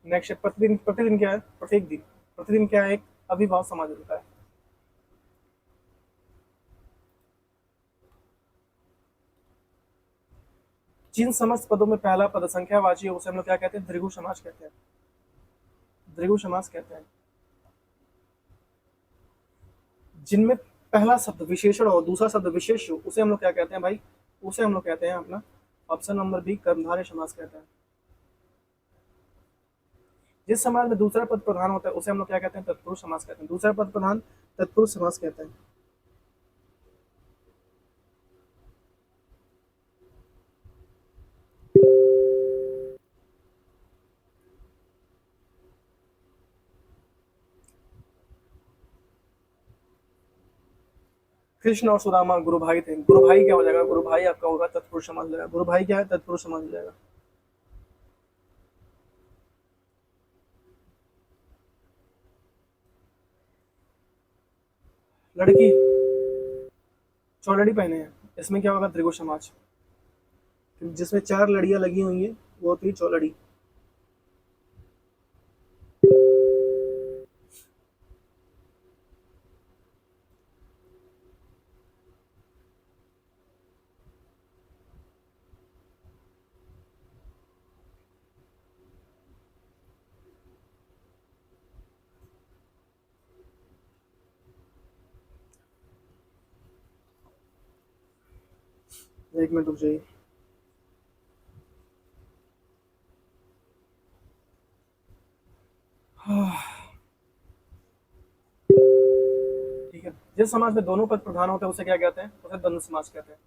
नेक्स्ट है प्रतिदिन। प्रतिदिन क्या है, प्रत्येक दिन। प्रतिदिन क्या है, एक अभिभाव समाज होता है। जिन समस्त पदों में पहला पद संख्यावाची है उसे हम लोग क्या कहते हैं, द्विगु समास कहते हैं। द्विगु समास कहते हैं। जिनमें पहला शब्द विशेषण हो, दूसरा शब्द विशेष हो, उसे हम लोग क्या कहते हैं भाई, उसे हम लोग कहते हैं अपना ऑप्शन नंबर बी कर्मधारय समास कहते हैं। जिस समाज में दूसरा पद प्रधान होता है उसे हम लोग क्या कहते हैं, तत्पुरुष समास कहते हैं। दूसरा पद प्रधान तत्पुरुष समास कहते हैं। कृष्ण और सुदामा गुरु भाई थे। गुरु भाई क्या हो जाएगा, गुरु भाई आपका होगा तत्पुरुष समास हो जाएगा। गुरु भाई क्या है, तत्पुरुष समास हो जाएगा। लड़की चौलड़ी पहने हैं, इसमें क्या होगा, त्रिगु समाज। जिसमें चार लड़ियां लगी हुई हैं वो होती है चौलड़ी। एक मिनट रुक जाइए। ठीक है, जिस समाज में दोनों पद प्रधान होते हैं उसे क्या कहते हैं, उसे द्वंद्व समास कहते हैं।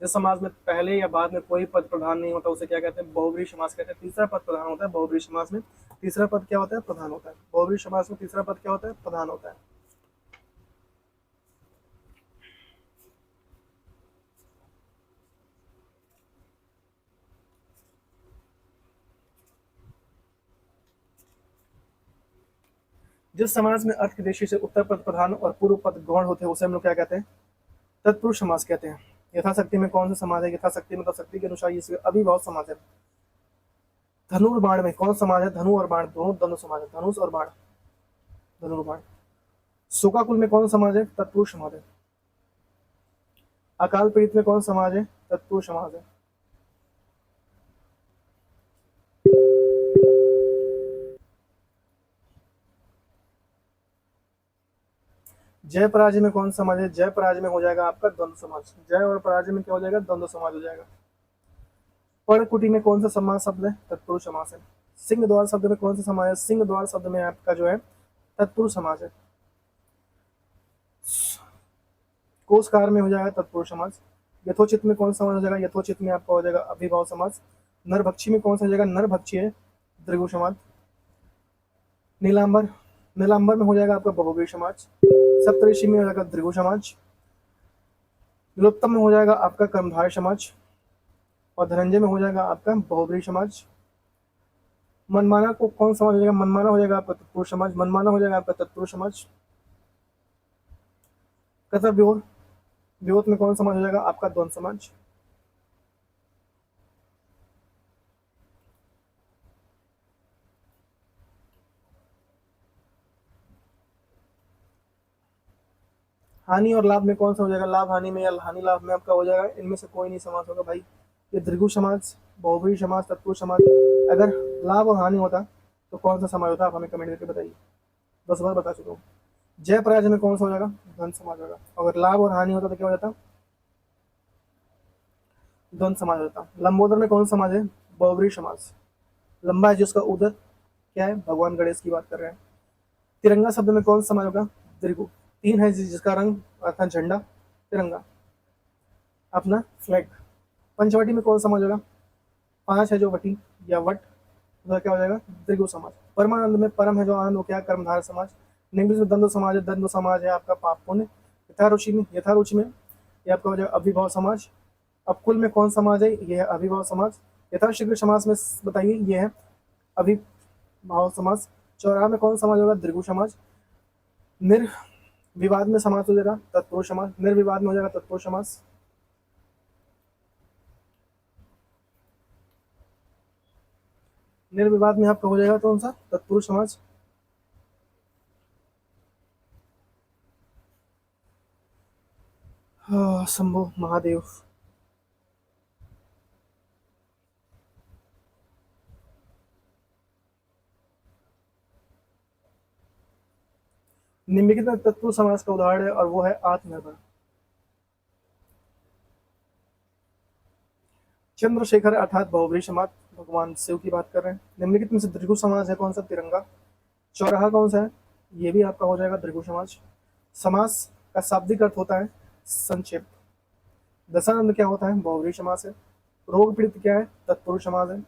जिस समाज में पहले या बाद में कोई पद प्रधान नहीं होता उसे क्या कहते हैं, बहुब्रीहि समास कहते हैं। तीसरा पद प्रधान होता है बहुब्रीहि समास में। तीसरा पद क्या होता है, प्रधान होता है। बहुब्रीहि समास में तीसरा पद क्या होता है, प्रधान होता है। जिस समाज में अर्थ की दृष्टि से उत्तर पद प्रधान और पूर्व पद गौण होते हैं उसे हम लोग क्या कहते हैं, तत्पुरुष समास कहते हैं। यथाशक्ति में कौन सा समाज है, यथाशक्ति में तो शक्ति के अनुसार ये अभिभाव समाज है। धनुर्बाण में कौन समाज है, धनु और बाण दोनों द्वंद्व समाज है। धनुष और बाण, धनुर्बाण। शोकाकुल में कौन समाज है, तत्पुरुष समाज है। अकाल पीड़ित में कौन समाज है, तत्पुरुष समाज है। जय पराजय में कौन समाज है, जय पराजय में हो जाएगा आपका द्वंद्व समाज। जय और पराजय में क्या हो जाएगा, द्वंद्व समाज हो जाएगा। पर्णकुटी में कौन सा समास शब्द है, तत्पुरुष समास है। सिंह द्वार शब्द में कौन सा समाज है, सिंह द्वार शब्द में आपका जो है तत्पुरुष समाज है। कोशकार में हो जाएगा तत्पुरुष समाज। यथोचित में कौन सा समाज हो जाएगा, यथोचित में आपका हो जाएगा अभिभाव समाज। नरभक्षी में कौन सा हो जाएगा, नरभक्षी है द्विगु समाज। नीलांबर, नीलांबर में हो जाएगा आपका बहुब्रीहि समाज। सप्तऋषि में हो जाएगा द्विगु समाज। विलोत्तम में हो जाएगा आपका कर्मधारय समाज। और धनंजय में हो जाएगा आपका बहुब्रीहि समाज। मनमाना को कौन समाज हो जाएगा, मनमाना हो जाएगा आपका तत्पुरुष समाज। मनमाना हो जाएगा आपका तत्पुरुष समाज। कथा व्योत, व्योत में कौन समाज हो जाएगा आपका द्वंद्व समाज। हानि और लाभ में कौन सा हो जाएगा, लाभ हानि में या हानि लाभ में आपका हो जाएगा, इनमें से कोई नहीं समास होगा भाई। ये द्विगु समाज, बहुब्रीहि समाज, तत्पुरुष समाज। अगर लाभ और हानि होता तो कौन सा समाज होता, आप हमें कमेंट करके बताइए। 10 बार बता चुका हूँ। जय पराजय में कौन सा हो जाएगा, द्वंद्व समाज होगा। अगर लाभ और हानि होता तो क्या हो जाता, द्वंद्व समाज होता। लंबोदर में कौन सा समाज है, बहुब्रीहि समाज। लंबा है जिसका उदर क्या है, भगवान गणेश की बात कर रहे हैं। तिरंगा शब्द में कौन सा समाज होगा, द्विगु। तीन है जिसका रंग अर्थात झंडा, तिरंगा। अपना फ्लैग। पंचवटी में कौन समाज होगा? पांच है जो वटी या वट, उसका क्या हो जाएगा? द्विगु समाज। परमानंद में परम है जो आनंद, वो क्या? कर्मधारय समाज। निम्बित में द्वंद्व समाज है, द्वंद्व समाज है आपका पाप पुण्य। यथारुचि में ये आपका हो जाएगा अभिभाव समाज। अब कुल में कौन समाज है? ये है अभिभाव समाज। यथाशीघ्र समास में बताइए, ये है अभिभाव समाज। चौराहा में कौन समाज होगा? द्विगु समाज। निर्विवाद में समास हो जाएगा तत्पुरुष समास। निर्विवाद में हो जाएगा तत्पुरुष समास। निर्विवाद में आपका हो जाएगा कौन सा? तत्पुरुष समाज। शंभो महादेव। निम्नलिखित में तत्पुरुष समास का उदाहरण है और वो है आत्मनिर्भर। चंद्रशेखर अर्थात बहुव्रीहि समाज, भगवान शिव की बात कर रहे हैं। निम्नलिखित में से द्विगु समाज है कौन सा? तिरंगा। चौराहा कौन सा है? ये भी आपका हो जाएगा द्विगु समाज। समास का शाब्दिक अर्थ होता है संक्षेप। दशानंद क्या होता है? बहुव्रीहि समास है। रोग पीड़ित क्या है? तत्पुरुष समाज है।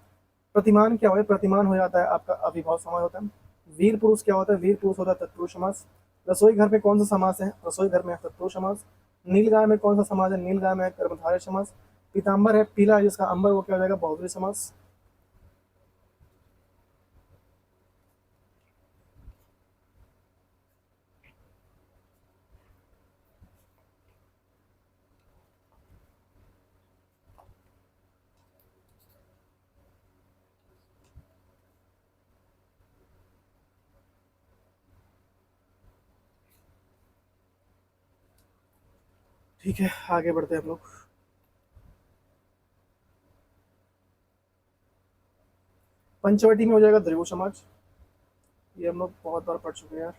प्रतिमान क्या है? प्रतिमान हो जाता है आपका अभिभाव समाज होता है। वीर पुरुष क्या होता है? वीर पुरुष होता है तत्पुरुष समास। रसोई घर में कौन सा समास है? रसोई घर में है तत्पुरुष समास। नीलगाय में कौन सा समाज है? नीलगाय में है कर्मधारय समास। पीताम्बर है पीला है जिसका अंबर, वो क्या हो जाएगा? बहुव्रीहि समास। ठीक है, आगे बढ़ते हैं हम लोग। पंचवटी में हो जाएगा द्विगु समाज। ये हम लोग बहुत बार पढ़ चुके हैं यार।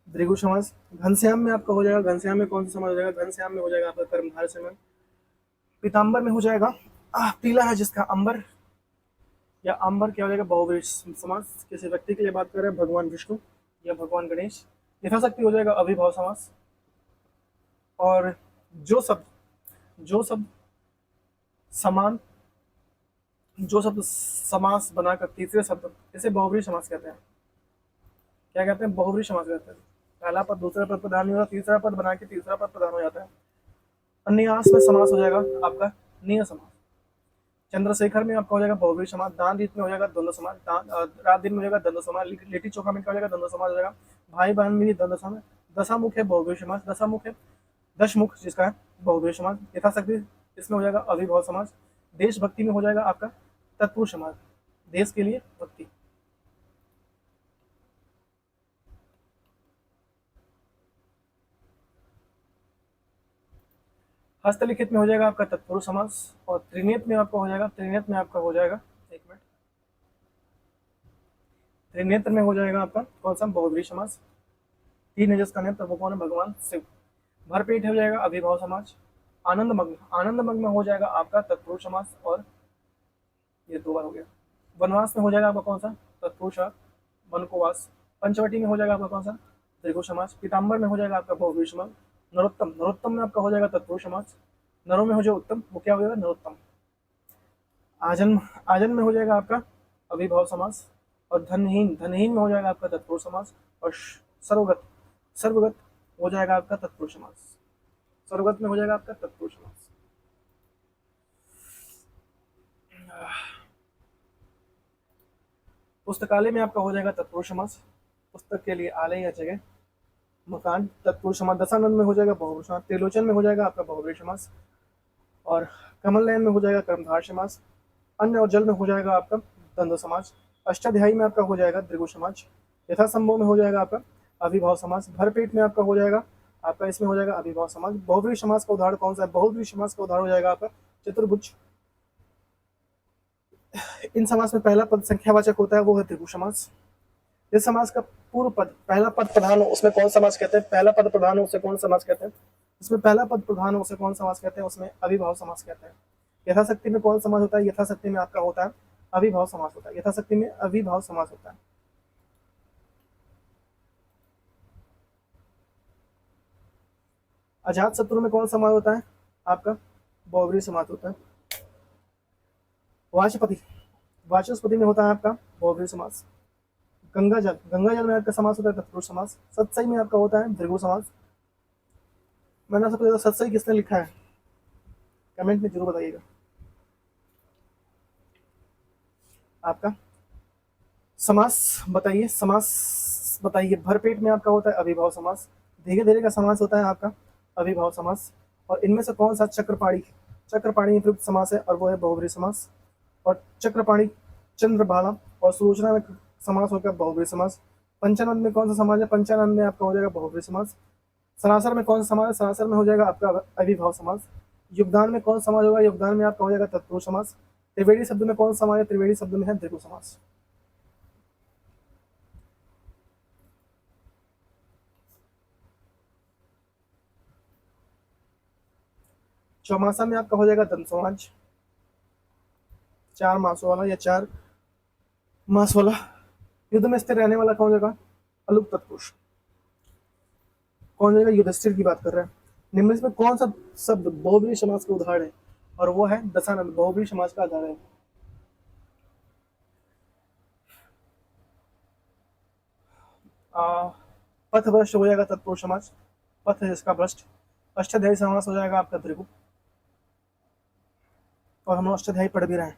द्विगु समाज। घनश्याम में आपका हो जाएगा, घनश्याम में कौन सा समाज हो जाएगा? घनश्याम में हो जाएगा आपका कर्मधारय समाज। पीताम्बर में हो जाएगा पीला है जिसका अंबर, या अंबर क्या हो जाएगा? बहुव्रीहि समास। किसी व्यक्ति के लिए बात कर रहे हैं, भगवान विष्णु या भगवान गणेश। यथाशक्ति हो जाएगा अभिभाव समास। और जो शब्द समान, जो शब्द समास बनाकर तीसरे शब्द, इसे बहुव्रीहि समास कहते हैं। क्या कहते हैं? बहुव्रीहि समास कहते हैं। पहला पद दूसरे पद प्रधान नहीं होता, तीसरा पद बना के तीसरा पद प्रधान हो जाता है। अन्यास में समास हो जाएगा आपका निय समास। चंद्रशेखर में आपका हो जाएगा बहुव्रीहि समास। दान रीत में हो जाएगा द्वंद्व समास। रात दिन में हो जाएगा द्वंद्व समास। लिट्टी चोखा में क्या हो जाएगा? द्वंद्व समास हो जाएगा। भाई बहन में भी द्वंद्व समास। दशामुख है बहुव्रीहि समास। दशामुख है दशमुख जिसका है बहुव्रीहि समास। यथाशक्ति इसमें हो जाएगा अभिभाव समास। देशभक्ति में हो जाएगा आपका तत्पुरुष समास, देश के लिए भक्ति। हस्तलिखित में हो जाएगा आपका तत्पुरुष समास। और त्रिनेत्र में आपका हो जाएगा, त्रिनेत्र में आपका हो जाएगा, एक मिनट, त्रिनेत्र में हो जाएगा आपका कौन सा? बहुव्रीहि समास। तीन है जिसका नेत्र, वो कौन है? भगवान शिव। भरपेट हो जाएगा अभिभाव समाज। आनंद मग्न, आनंद मग्न में हो जाएगा आपका तत्पुरुष समास। और ये दो बार हो गया। वनवास में हो जाएगा आपका कौन सा? तत्पुरुष वन को वास। पंचवटी में हो जाएगा आपका कौन सा? द्विगु समास। पीताम्बर में हो जाएगा आपका बहुव्रीहि समास। नरोत्तम, नरोत्तम में आपका हो जाएगा तत्पुरुष समास। नरों में हो जो उत्तम, वो क्या हो जाएगा? नरोत्तम। आजन्म, आजन्म में हो जाएगा आपका अभिभाव समास। और धनहीन, धनहीन में हो जाएगा आपका तत्पुरुष समास। और सर्वगत, सर्वगत हो जाएगा आपका तत्पुरुष समास। सर्वगत में हो जाएगा आपका तत्पुरुष समास। पुस्तकालय में आपका हो जाएगा तत्पुरुष समास। पुस्तक के लिए आलय या जगह, मकान, तत्पुरुष समास। दशानंद में हो जाएगा बहुव्रीहि समास। त्रिलोचन में हो जाएगा आपका बहुव्रीहि समास। और कमल नयन में हो जाएगा कर्मधारय समास। अन्न और जल में हो जाएगा आपका द्वंद्व समास। अष्टाध्यायी में आपका हो जाएगा द्विगु समास। यथासंभव में हो जाएगा आपका अभिभाव समास। भरपेट में आपका हो जाएगा आपका, इसमें हो जाएगा अभिभाव समास। बहुव्रीहि समास का उदाहरण कौन सा है? बहुव्रीहि समास का उदाहरण हो जाएगा आपका चतुर्भुज। इन समास में पहला पद संख्यावाचक होता है, वो है द्विगु समास। जिस समास का पूर्व पद, पहला पद प्रधान हो उसमें कौन समास कहते हैं? पहला पद प्रधान हो उसे कौन समास कहते हैं? इसमें पहला पद प्रधान हो उसे कौन समास कहते हैं? उसमें अभिभाव समास कहते हैं। यथाशक्ति में कौन समास होता है? यथाशक्ति में आपका होता है अभिभाव समास होता है। यथाशक्ति में अभिभाव समास होता है। अजात शत्रु में कौन समास होता है? आपका बहुब्रीहि समास होता है। वाचस्पति, वाचस्पति में होता है आपका बहुब्रीहि समास। गंगा जल, गंगा जल में आपका समास होता है तत्पुरुष समास। सत्सई में आपका होता है दीर्घ समास। मैंने सबसे ज्यादा सत्सई किसने लिखा है कमेंट में जरूर बताइएगा। आपका समास बताइए, समास बताइए। भरपेट में आपका होता है अभिभाव समास। धीरे धीरे का समास होता है आपका अभिभाव समास। और इनमें से कौन सा चक्रपाणी, चक्रपाणी में प्रयुक्त समास है और वो है बहुब्रीहि समास। और चक्रपाणी, चंद्रबाला और सुलोचना में समास होगा बहुब्रीहि समास। पंचानंद में कौन सा समास है, पंचानंद में आपका हो जाएगा बहुब्रीहि समास। सरासर में कौन सा समास है, सरासर में हो जाएगा आपका अभिभाव समास। योगदान में कौन सा समास होगा, योगदान में आपका हो जाएगा तत्पुरुष समास। त्रिवेणी शब्द में कौन सा समास है, त्रिवेणी शब्द में है दीर्घ समास। चौमासा में आपका हो जाएगा द्वंद्व समास, 4 मासों वाला या 4 मास वाला। युद्ध में स्थिर रहने वाला कौन होगा, अलुक तत्पुरुष। कौन होगा, युधिष्ठिर की बात कर रहे हैं। निम्न में कौन सा शब्द बहुब्रीहि समास का उदाहरण है, और वो है दशानंद, बहुब्रीहि समास का उदाहरण है। पथभ्रष्ट हो जाएगा तत्पुरुष समास, पथ जिसका भ्रष्ट। अष्टाध्यायी समास हो जाएगा आपका त्रिगु, और हम लोग अष्टाध्यायी पढ़ भी रहे हैं।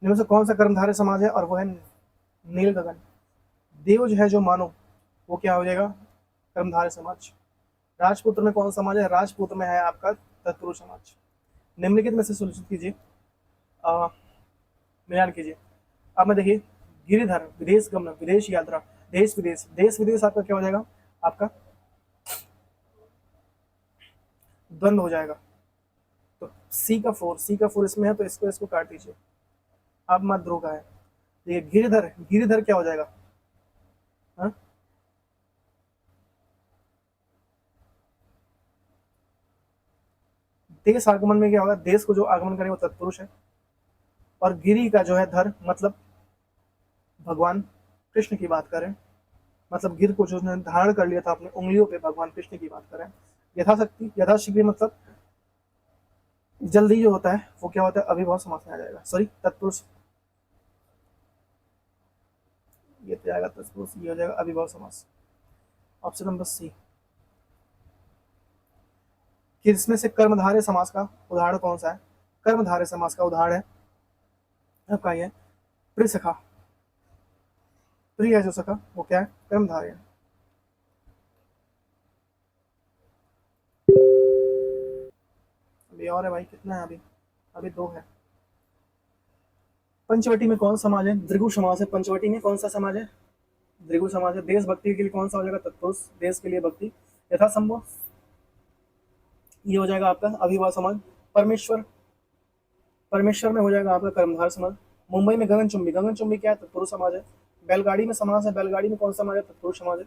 इनमें से कौन सा कर्मधारय समाज है, और वो है नील गगन। देव जो है जो मानो, वो क्या हो जाएगा, कर्मधारय समाज। राजपुत्र में कौन सा समाज है, राजपुत्र में है आपका तत्पुरुष समाज। निम्नलिखित में से सुनिश्चित कीजिए, मिलान कीजिए। अब में देखिए, गिरिधर, विदेश गमन, विदेश यात्रा, देश विदेश। देश विदेश आपका क्या हो जाएगा, आपका द्वंद्व हो जाएगा। तो सी का 4, सी का 4 इसमें है, तो इसको इसको काट दीजिए। अब मत ध्रुव का है। देखिए गिरिधर, गिरिधर क्या हो जाएगा, हाँ? देश आगमन में क्या होगा, देश को जो आगमन करे वो तत्पुरुष है। और गिरी का जो है धर, मतलब भगवान कृष्ण की बात करें, मतलब गिर को जो धारण कर लिया था अपने उंगलियों पे, भगवान कृष्ण की बात करें। यथाशक्ति, यथाशीघ्र मतलब जल्दी जो होता है वो क्या होता है, अभिभाव समास में आ जाएगा, सॉरी तत्पुरुष। ये तो जाएगा तत्पुरुष, ये हो जाएगा अभिभाव समास। Option number C. किसमें से कर्मधारय समास का उदाहरण कौन सा है, कर्मधारय समास का उदाहरण है आपका ये प्रियसखा। प्रिय है जो सखा, वो क्या है, कर्मधारय है। अभी और है भाई, कितना है अभी, अभी 2 है। पंचवटी में कौन समाज है, दृगु समास है। पंचवटी में कौन सा समाज है, दृगु समाज है। देशभक्ति के लिए कौन सा हो जाएगा, तत्पुरुष, देश के लिए भक्ति। यथासंभव, ये हो जाएगा आपका अभिभाव समाज। परमेश्वर, परमेश्वर में हो जाएगा आपका कर्मधार समाज। मुंबई में गगनचुंबी, गगनचुंबी क्या है, तत्पुरुष समाज है। बैलगाड़ी में समाज है, बैलगाड़ी में कौन सा समाज है, तत्पुरुष समाज है।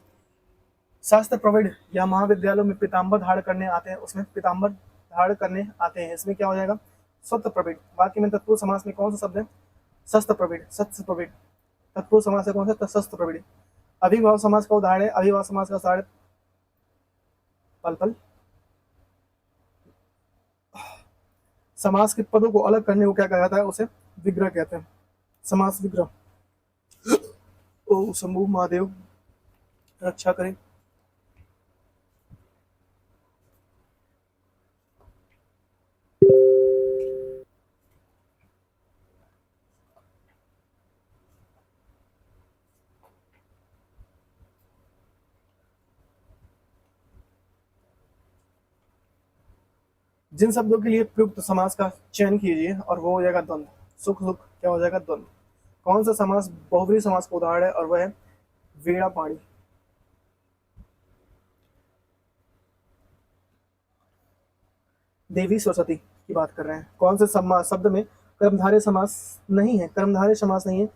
शास्त्र प्रविण या महाविद्यालयों में पीताम्बर धारण करने आते हैं, उसमें पीताम्बर धारण करने आते हैं, इसमें क्या हो जाएगा, सत्य प्रविण। बाकी में तत्पुरुष समास में कौन सा शब्द है, शस्त्र प्रविण, सत्य प्रविण। तत्पुरुष समास है कौन सा, शस्त्र प्रविण। अभिभाव समास का उदाहरण है, अभिभाव समास का उदाहरण पल पल। समास के पदों को अलग करने को क्या कहा जाता है, उसे विग्रह कहते हैं, समास विग्रह। ओ शंभु महादेव रक्षा करें। जिन शब्दों के लिए प्रयुक्त समास का चयन कीजिए और वो हो जाएगा द्वंद्व। सुख दुख क्या हो जाएगा, द्वंद्व। कौन सा समास बहुब्रीहि समास का उदाहरण है, और वह है वीणा पाणी। देवी सरस्वती की बात कर रहे हैं। कौन से शब्द में कर्मधारय समास नहीं है, कर्मधारय समास नहीं है,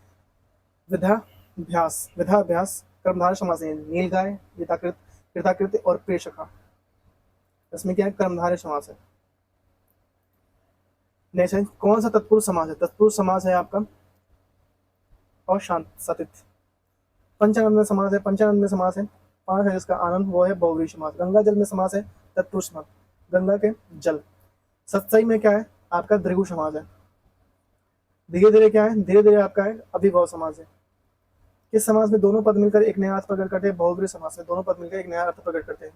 विधाभ्यास, विधाभ्यास कर्मधारय समास नहीं है। नीलगाय, यथाकृत, कृताकृत और प्रेषका, इसमें क्या है, कर्मधारय समास है। नेक्स्ट, कौन सा तत्पुरुष समास है, तत्पुरुष समास है आपका अशांत सतित। पंचानंद में समास है, पंचानंद में समास है, 5 है जिसका आनंद, वो है बहुब्रीहि समास। गंगा जल में समास है तत्पुरुष समास। गंगा के जल। सत्सई में क्या है आपका द्विगु समाज है। धीरे धीरे क्या है, धीरे धीरे आपका है अभिभव समाज है। किस समाज में दोनों पद मिलकर एक नया अर्थ प्रकट करते हैं, बहुब्री समाज में दोनों पद मिलकर एक नया अर्थ प्रकट करते हैं।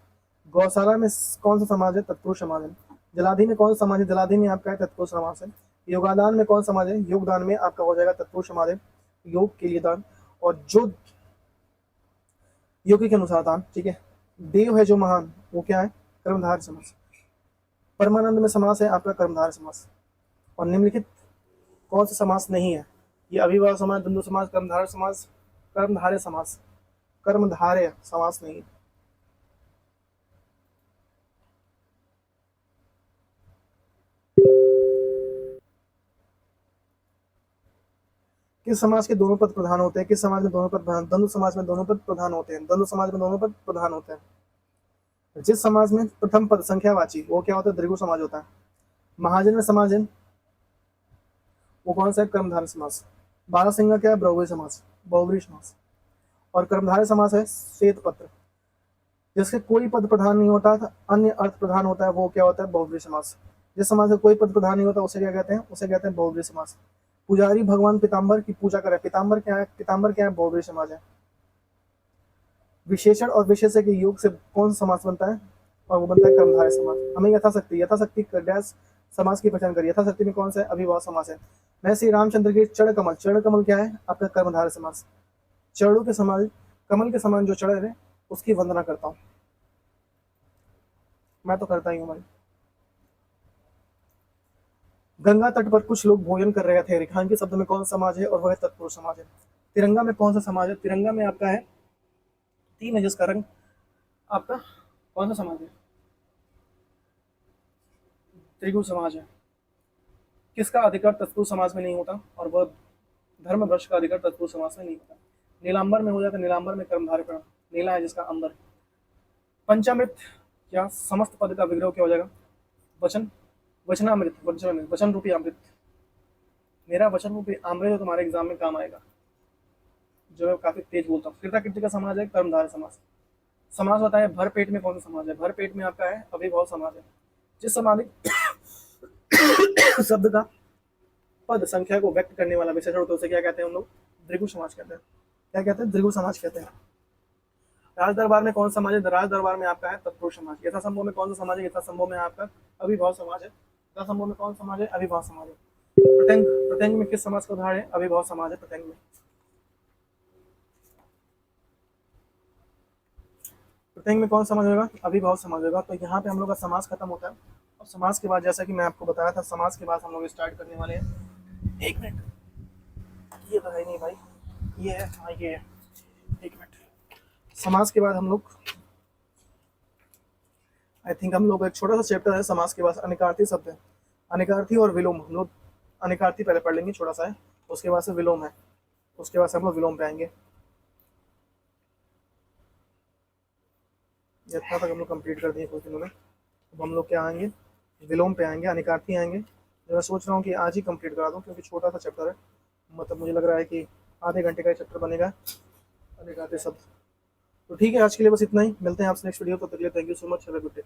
गौशाला में कौन सा समाज है, तत्पुरुष समाज है। जलाधि में कौन सा समाज है, जलाधि में आपका है तत्पुरुष समाज है। योगादान में कौन समाज है, योगदान में आपका हो जाएगा तत्पुरुष समाज है, योग के लिए दान। और जो योग के अनुसार दान, ठीक है। देव है जो महान, वो क्या है, कर्मधारय समास। परमानंद में समास है आपका कर्मधारय समास। और निम्नलिखित कौन सा समास नहीं है, ये अभिभाव समास, द्वंद्व समास, कर्मधारय समास, कर्मधारय समास, कर्मधारय समास नहीं है। किस समाज के दोनों पद प्रधान होते हैं, किस समाज में दोनों पद प्रधान, द्वंद्व समाज में दोनों पद प्रधान होते हैं, द्वंद्व समाज में दोनों पद प्रधान होते हैं। जिस समाज में प्रथम पद संख्यावाची, वो क्या होता है, द्विगु समाज होता है। महाजन में समाज है, वो कौन सा है, कर्मधारय समास। बारहसिंगा क्या है, बहुव्रीहि समास, बहुव्रीहि समास। और कर्मधारय समास है श्वेत पत्र। जिसके कोई पद प्रधान नहीं होता, अन्य अर्थ प्रधान होता है, वो क्या होता है, बहुव्रीहि समास। जिस समाज में कोई पद प्रधान नहीं होता उसे क्या कहते हैं, उसे कहते हैं बहुव्रीहि समास। पुजारी भगवान पीताम्बर की पूजा करे, पीताम्बर क्या है, पीताम्बर क्या है, बहुव्रीहि समाज है। विशेषण और विशेष्य के योग से कौन सा समास बनता है, और वो बनता है कर्मधारय समास। हमें यथाशक्ति, यथाशक्ति डैश समास की पहचान करिए। यथाशक्ति में कौन सा है, अभिभाव समास है। मैं श्री रामचंद्र के चरण कमल, चरण कमल क्या है आपका, कर्मधारय समास। चरणों के समान, कमल के समान जो चरण है उसकी वंदना करता हूँ, मैं तो करता ही हूँ भाई। गंगा तट पर कुछ लोग भोजन कर रहे थे, रेखांकित शब्द में कौन सा समाज है, और वह तत्पुरुष समाज है। तिरंगा में कौन सा समाज है, तिरंगा में आपका है तीन है जिसका रंग आपका कौन सा समाज है, त्रिगुण समाज है। किसका अधिकार तत्पुरुष समाज में नहीं होता, और वह धर्म भ्रष्ट का अधिकार तत्पुरुष समाज में नहीं होता। नीलांबर में हो जाता, नीलांबर में कर्मधारय प्रण, नीला है जिसका अंबर। पंचामृत या समस्त पद का विग्रह क्या हो जाएगा, वचन, वचनामृत, वचन, वचन रूपी अमृत। मेरा वचन रूपी अमृत तो तुम्हारे एग्जाम में काम आएगा, जो मैं काफी तेज बोलता हूँ। कृताकृत्य का समाज है कर्मधारय समास। समास बताए भर पेट में कौन सा समाज है, भर पेट में आपका है अभिभाव समाज है। जिस समाज शब्द का पद संख्या को व्यक्त करने वाला विशेषण होता है उसे क्या कहते हैं हम लोग, द्विगु समाज कहते हैं। क्या कहते हैं, द्विगु समाज कहते हैं। राज दरबार में कौन सा समाज है, राज दरबार में आपका है तत्पुरुष समाज। यथासंभव में कौन सा समाज है, यथासंभव में आपका अभिभाव समाज है। यथासंभव में कौन सा समाज है, अभिभाव समाज है। प्रत्यंग, प्रत्यंग में किस समाज का उदाहरण है, अभिभाव समाज है प्रत्यंग में। प्रत्यंग में कौन समाज होगा, अभिभाव समाज होगा। तो यहाँ पे हम लोग का समाज खत्म होता है। और समाज के बाद जैसा कि मैं आपको बताया था, समाज के बाद हम लोग स्टार्ट करने वाले हैं, एक मिनट, ये तो है नहीं भाई, ये है, हाँ ये है, एक मिनट। समाज के बाद हम लोग, आई थिंक हम लोग एक छोटा सा चैप्टर है समाज के बाद, अनिकार्थी शब्द है, अनिकार्थी और विलोम। हम लोग अनिकार्थी पहले पढ़ लेंगे, छोटा सा है, उसके बाद से विलोम है, उसके बाद से हम लोग विलोम पे आएंगे। इतना तक हम लोग कंप्लीट कर दिए कुछ दिनों में। अब हम लोग क्या आएंगे, विलोम पे आएंगे, अनिकार्थी आएंगे। जो मैं सोच रहा हूँ कि आज ही कंप्लीट करा दूँ, क्योंकि छोटा सा चैप्टर है, मतलब मुझे लग रहा है कि आधे घंटे का चैप्टर बनेगा अनिकार्थी शब्द। तो ठीक है, आज के लिए बस इतना ही, मिलते हैं आपसे नेक्स्ट वीडियो। तो तक के लिए thank you so much, have a good day.